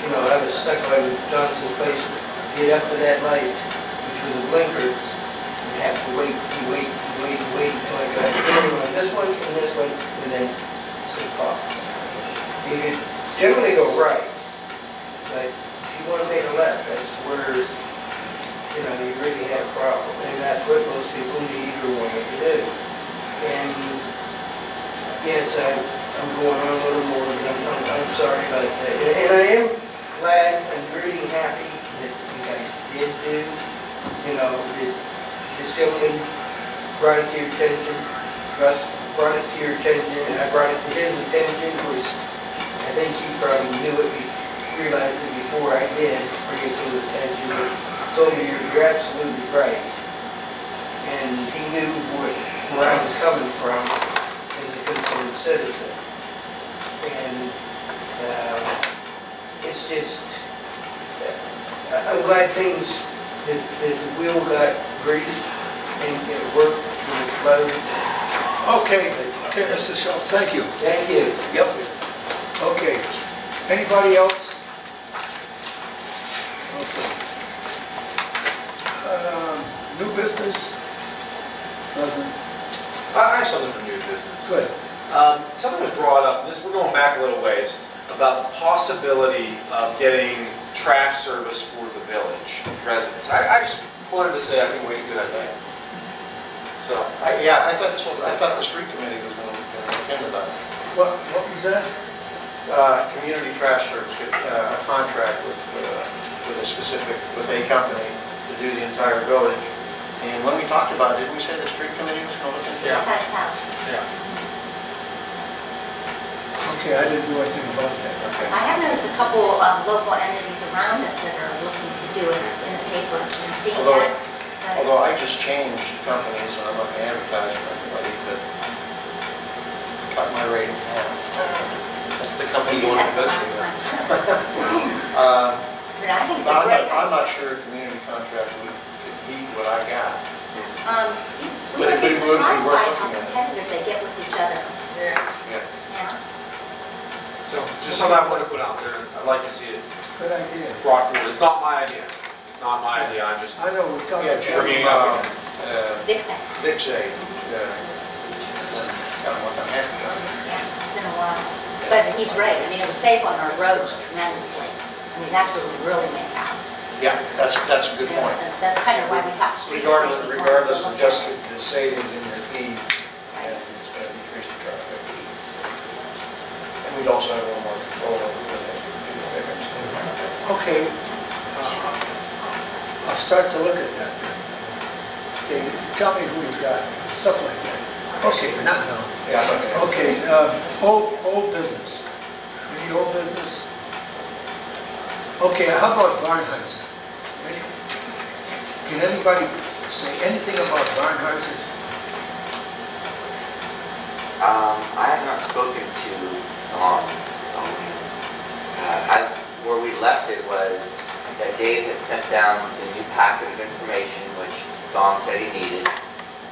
[SPEAKER 2] you know, I was stuck by Johnson Place to get up to that light, which was a blinker. You have to wait until I got turning on this one and this one, and then click off. You could generally go right, but if you want to make a left, that's where, you know, you really have a problem. And that's what most people need or want to do. And yes, I'm going on a little more, but I'm sorry about that. And I am glad and really happy that you guys did do, you know, that this gentleman brought it to your attention, Russ brought it to your attention, and I brought it to his attention, which I think he probably knew it, realized it before I did, bring it to his attention, but told me you're absolutely right. And he knew where I was coming from as a concerned citizen. And it's just, I'm glad things, that the wheel got greased and it worked and it flowed. Okay, Mr. Schultz, thank you. Thank you.
[SPEAKER 6] Yep.
[SPEAKER 2] Okay, anybody else? Okay. New business? Nothing.
[SPEAKER 10] I have something for new business.
[SPEAKER 2] Good.
[SPEAKER 10] Something was brought up, we're going back a little ways, about the possibility of getting trash service for the village residents. I just wanted to say I think it was a good idea. So,
[SPEAKER 6] I thought the street committee was going to look into that.
[SPEAKER 2] What was that?
[SPEAKER 6] Community trash service, a contract with a company to do the entire village. And when we talked about it, didn't we say the street committee was going to look into it?
[SPEAKER 7] That's how.
[SPEAKER 2] Okay, I didn't do anything about that.
[SPEAKER 6] Okay.
[SPEAKER 7] I have noticed a couple local entities around us that are looking to do it in the paper and seeing that.
[SPEAKER 6] Although I just changed companies, and I'm not going to advertise for everybody, but cut my rate in half.
[SPEAKER 5] That's the company you want to go to.
[SPEAKER 7] But I think it's a great
[SPEAKER 6] I'm not sure a community contract would beat what I got.
[SPEAKER 7] We would be surprised by how competitive they get with each other.
[SPEAKER 6] Yeah.
[SPEAKER 10] so just something I want to put out there. I'd like to see it
[SPEAKER 2] Good idea.
[SPEAKER 10] brought forward. It's not my idea. It's not my idea. I'm just
[SPEAKER 2] I know, we're talking
[SPEAKER 6] Yeah,
[SPEAKER 2] about...
[SPEAKER 10] bringing it up.
[SPEAKER 7] Big thing.
[SPEAKER 6] Dixie, got them what I'm happy about.
[SPEAKER 7] Yeah, it's been a while. But he's right. I mean, it would save on our roads tremendously. I mean, that's what we really make out.
[SPEAKER 6] Yeah, that's a good
[SPEAKER 7] You know,
[SPEAKER 6] point.
[SPEAKER 7] so that's kind of why we thought streets.
[SPEAKER 6] Regardless of just the savings in your fee, and it's going to decrease the traffic. And we'd also have a little more control over the pickups.
[SPEAKER 2] Okay, I'll start to look at that then. Okay, tell me who you've got, stuff like that. Okay, not now.
[SPEAKER 6] Yeah, okay.
[SPEAKER 2] Okay, old business. Any old business? Okay, how about barn houses? Can anybody say anything about barn houses?
[SPEAKER 5] I have not spoken to Dawn. Where we left it was that Dave had sent down the new packet of information, which Dawn said he needed,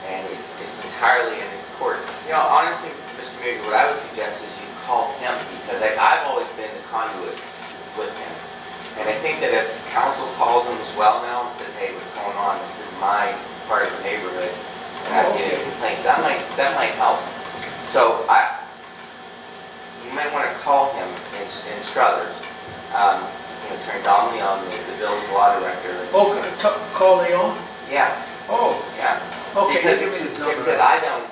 [SPEAKER 5] and it's entirely in his court. Honestly, Mr. Major, what I would suggest is you call him, because I've always been the conduit with him. And I think that if council calls him as well now and says, hey, what's going on? This is my part of the neighborhood, and I'm getting complaints, that might help. So you might want to call him in Struthers. Turn Don Leon, the village law director.
[SPEAKER 2] Oh, call Leon?
[SPEAKER 5] Yeah.
[SPEAKER 2] Oh.
[SPEAKER 5] Yeah.
[SPEAKER 2] Okay,
[SPEAKER 5] Because
[SPEAKER 2] give me his number.
[SPEAKER 5] I don't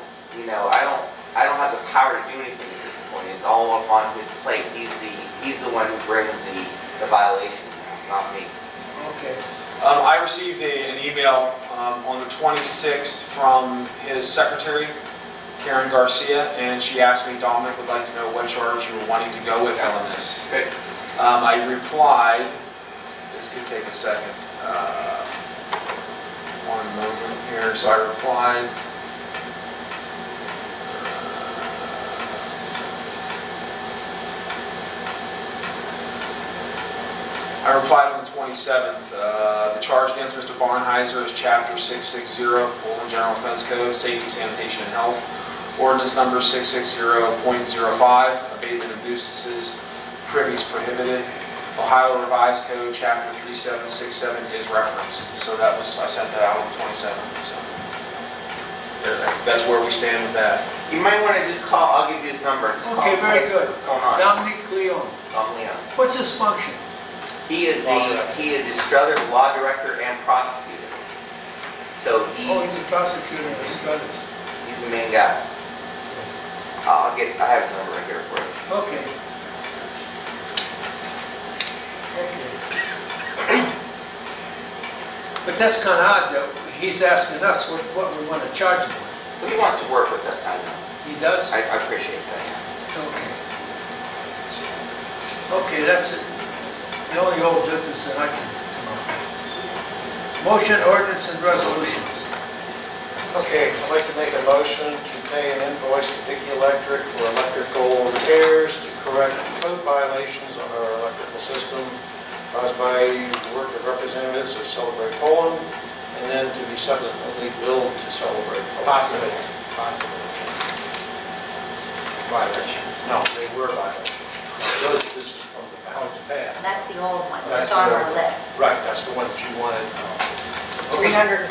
[SPEAKER 5] have the power to do anything at this point. It's all up on his plate. He's the one who brings the violations, not me.
[SPEAKER 2] Okay.
[SPEAKER 10] I received an email on the 26th from his secretary, Karen Garcia, and she asked me, Dominic would like to know what charge you were wanting to go with on this.
[SPEAKER 5] Good.
[SPEAKER 10] I replied, this could take a second, one moment here, so I replied, on the 27th, the charge against Mr. Barnheiser is Chapter 660, Poland General Offense Code, Safety, Sanitation, and Health, Ordinance Number 660.05, Abatement of Nuisances, Privies Prohibited. Ohio Revised Code, Chapter 3767 is referenced. So I sent that out on the 27th. So that's where we stand with that.
[SPEAKER 5] You might want to just call. I'll give you his number.
[SPEAKER 2] Okay, very good.
[SPEAKER 5] What's going on?
[SPEAKER 2] Dominic Leon.
[SPEAKER 5] Dom Leon.
[SPEAKER 2] What's his function?
[SPEAKER 5] He is the Struthers law director and prosecutor. So
[SPEAKER 2] He's a prosecutor in Struthers.
[SPEAKER 5] He's the main guy. I have his number right here for you.
[SPEAKER 2] Okay. But that's kind of odd that he's asking us what we want to charge him with.
[SPEAKER 5] But he wants to work with us, I know.
[SPEAKER 2] He does?
[SPEAKER 5] I appreciate that.
[SPEAKER 2] Okay. Okay, that's it. The only old business that I can come up with. Motion, ordinance, and resolutions.
[SPEAKER 6] Okay, I'd like to make a motion to pay an invoice to Dickey Electric for electrical repairs to correct code violations on our electrical system caused by work of representatives of Celebrate Poland, and then to be subsequently billed to Celebrate Poland.
[SPEAKER 8] Possible.
[SPEAKER 6] Violations. No, they were violations. This is from the past.
[SPEAKER 7] That's the old one.
[SPEAKER 6] That's
[SPEAKER 7] It's on
[SPEAKER 6] the
[SPEAKER 7] our
[SPEAKER 6] old one.
[SPEAKER 7] list.
[SPEAKER 6] Right, that's the one that you wanted.
[SPEAKER 1] $320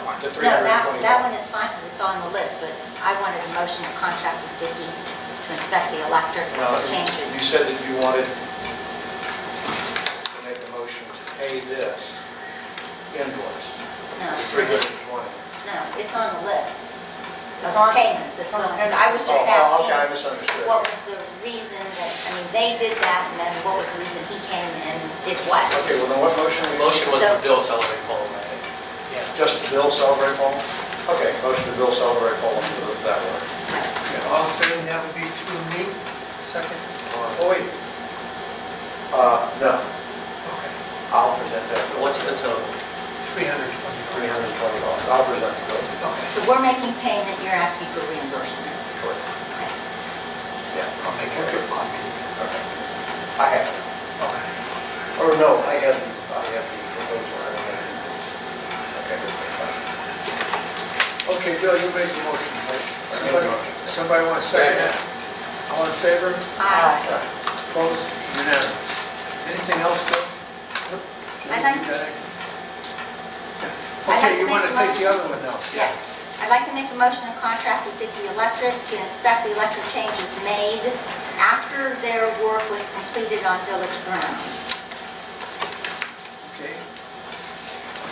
[SPEAKER 1] one.
[SPEAKER 6] The
[SPEAKER 7] No,
[SPEAKER 6] $320.
[SPEAKER 7] that one is fine because it's on the list, but I wanted a motion to contract with Vicki to inspect the electric
[SPEAKER 6] No,
[SPEAKER 7] changes.
[SPEAKER 6] you said that you wanted to make a motion to pay this invoice,
[SPEAKER 7] No,
[SPEAKER 6] the $320.
[SPEAKER 7] no, it's on the list
[SPEAKER 1] It's
[SPEAKER 7] of
[SPEAKER 1] on-
[SPEAKER 7] payments. It's
[SPEAKER 1] it's on
[SPEAKER 7] on-
[SPEAKER 1] the payment.
[SPEAKER 7] I was just
[SPEAKER 6] Okay, I
[SPEAKER 7] asking
[SPEAKER 6] misunderstood.
[SPEAKER 7] what was the reason that, they did that, and then what was the reason he came and did what?
[SPEAKER 6] Okay, well then what motion?
[SPEAKER 8] The motion was to bill Celebrate Poland, I think.
[SPEAKER 6] Just to bill Celebrate Poland? Okay, motion to bill Celebrate Poland for that one.
[SPEAKER 4] Okay, all in favor, that would be through me, second?
[SPEAKER 6] Oh, wait. No,
[SPEAKER 4] Okay,
[SPEAKER 6] I'll present that bill.
[SPEAKER 8] What's the total?
[SPEAKER 4] $320.
[SPEAKER 6] $320. I'll present the bill.
[SPEAKER 4] Okay,
[SPEAKER 7] So we're making payment, you're asking for reimbursement.
[SPEAKER 6] Correct.
[SPEAKER 7] Okay.
[SPEAKER 6] Yeah.
[SPEAKER 4] I'll make it a copy.
[SPEAKER 6] Okay. I have it.
[SPEAKER 4] Okay.
[SPEAKER 6] Or no, I have the proposal. I don't have it. Okay, fine.
[SPEAKER 2] Okay, Bill, you made the motion, right?
[SPEAKER 6] I made the motion.
[SPEAKER 2] Somebody want to second it? All in favor?
[SPEAKER 7] Aye.
[SPEAKER 2] Opposed? Unanimous. Anything else, Bill?
[SPEAKER 7] I'd like-
[SPEAKER 2] You got anything?
[SPEAKER 7] I'd like
[SPEAKER 2] Okay,
[SPEAKER 7] to
[SPEAKER 2] you
[SPEAKER 7] make
[SPEAKER 2] want to
[SPEAKER 7] a
[SPEAKER 2] take the
[SPEAKER 7] motion.
[SPEAKER 2] other one now?
[SPEAKER 7] Yes. I'd like to make a motion to contract with Dickey Electric to inspect the electric changes made after their work was completed on village grounds.
[SPEAKER 2] Okay.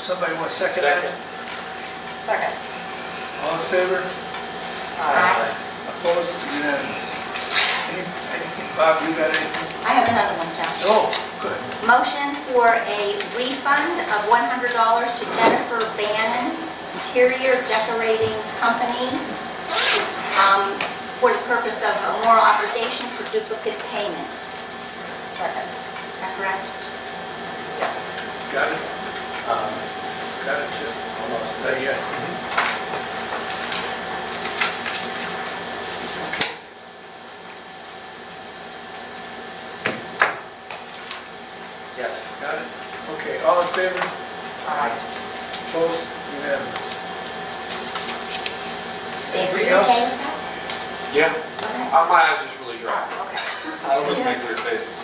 [SPEAKER 2] Somebody want to second that?
[SPEAKER 1] Second.
[SPEAKER 2] All in favor?
[SPEAKER 7] Aye.
[SPEAKER 2] Opposed? Unanimous. Anything, Bob, you got anything?
[SPEAKER 7] I have another one, John.
[SPEAKER 2] Oh, good.
[SPEAKER 7] Motion for a refund of $100 to Jennifer Bannon, Interior Decorating Company, for the purpose of a moral obligation for duplicate payments.
[SPEAKER 1] Second.
[SPEAKER 7] Is that correct?
[SPEAKER 1] Yes.
[SPEAKER 2] Got it? Got it, Jim? Almost. Not yet. favor?
[SPEAKER 1] Aye.
[SPEAKER 2] Opposed? Unanimous.
[SPEAKER 7] Is
[SPEAKER 2] Anything
[SPEAKER 7] you
[SPEAKER 2] else?
[SPEAKER 7] okay with that?
[SPEAKER 10] Yeah.
[SPEAKER 7] Okay.
[SPEAKER 10] My eyes just really dry.
[SPEAKER 7] Oh, okay.
[SPEAKER 10] I don't make weird faces.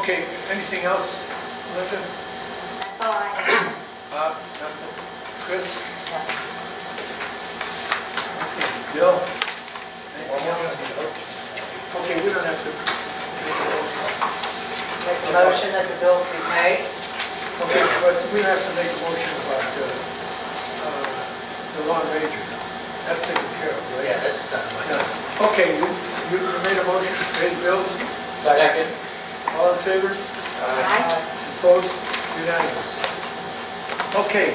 [SPEAKER 2] Okay, anything else, Linda?
[SPEAKER 7] That's all I have.
[SPEAKER 2] Bob, nothing? Chris? Okay, Bill? Okay, we don't have to make a motion.
[SPEAKER 1] Make a motion that the bills be paid.
[SPEAKER 2] Okay, but we have to make a motion about the lawn ranger. That's taken care of, right?
[SPEAKER 4] Yeah, that's done.
[SPEAKER 2] Done. Okay, you made a motion to pay the bills?
[SPEAKER 8] Second.
[SPEAKER 2] All in favor?
[SPEAKER 7] Aye.
[SPEAKER 2] Opposed? Unanimous. Okay.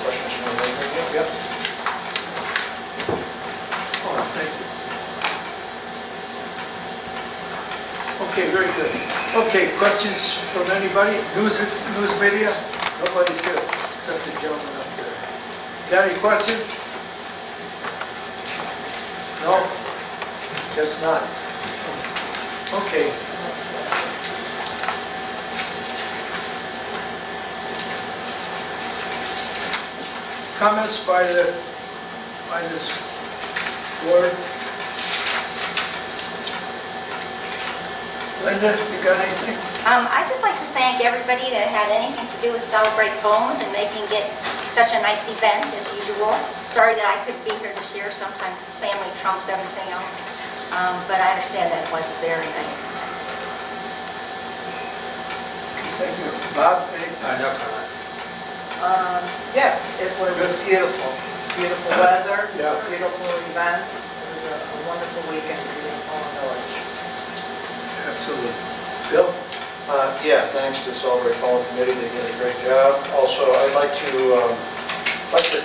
[SPEAKER 6] Questions from the board?
[SPEAKER 2] Yep. Oh, thank you. Okay, very good. Okay, questions from anybody? News media? Nobody's here, except the gentleman up there. Got any questions? No? Guess not. Okay. Comments by this board? Linda, you got anything?
[SPEAKER 7] I'd just like to thank everybody that had anything to do with Celebrate Poland and making it such a nice event as usual. Sorry that I couldn't be here this year. Sometimes family trumps everything else. But I understand that it was a very nice event.
[SPEAKER 2] Thank you. Bob, anything?
[SPEAKER 8] No comment.
[SPEAKER 1] Yes, it was beautiful. Beautiful weather,
[SPEAKER 2] Yeah.
[SPEAKER 1] beautiful events. It was a wonderful weekend here in Poland Village.
[SPEAKER 2] Absolutely. Bill?
[SPEAKER 6] Yeah, thanks to the Celebrate Poland Committee, they did a great job. Also, I'd like to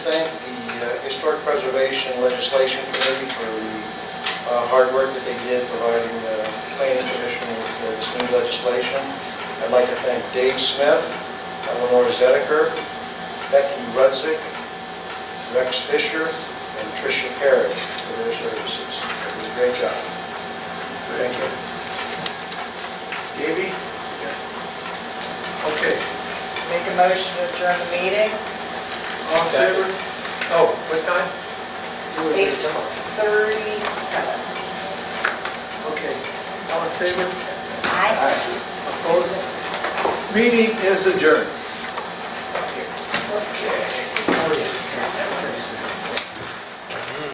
[SPEAKER 6] thank the Historic Preservation Legislation Committee for the hard work that they did providing the planning commission with this new legislation. I'd like to thank Dave Smith, Eleanor Zedeker, Becky Rudzik, Rex Fisher, and Tricia Perry for their services. It was a great job. Thank you.
[SPEAKER 2] Davey? Okay.
[SPEAKER 1] Make a motion to adjourn the meeting.
[SPEAKER 2] All in favor? Oh, what time?
[SPEAKER 1] 8:37.
[SPEAKER 2] Okay. All in favor?
[SPEAKER 7] Aye.
[SPEAKER 2] Opposed? Meeting is adjourned.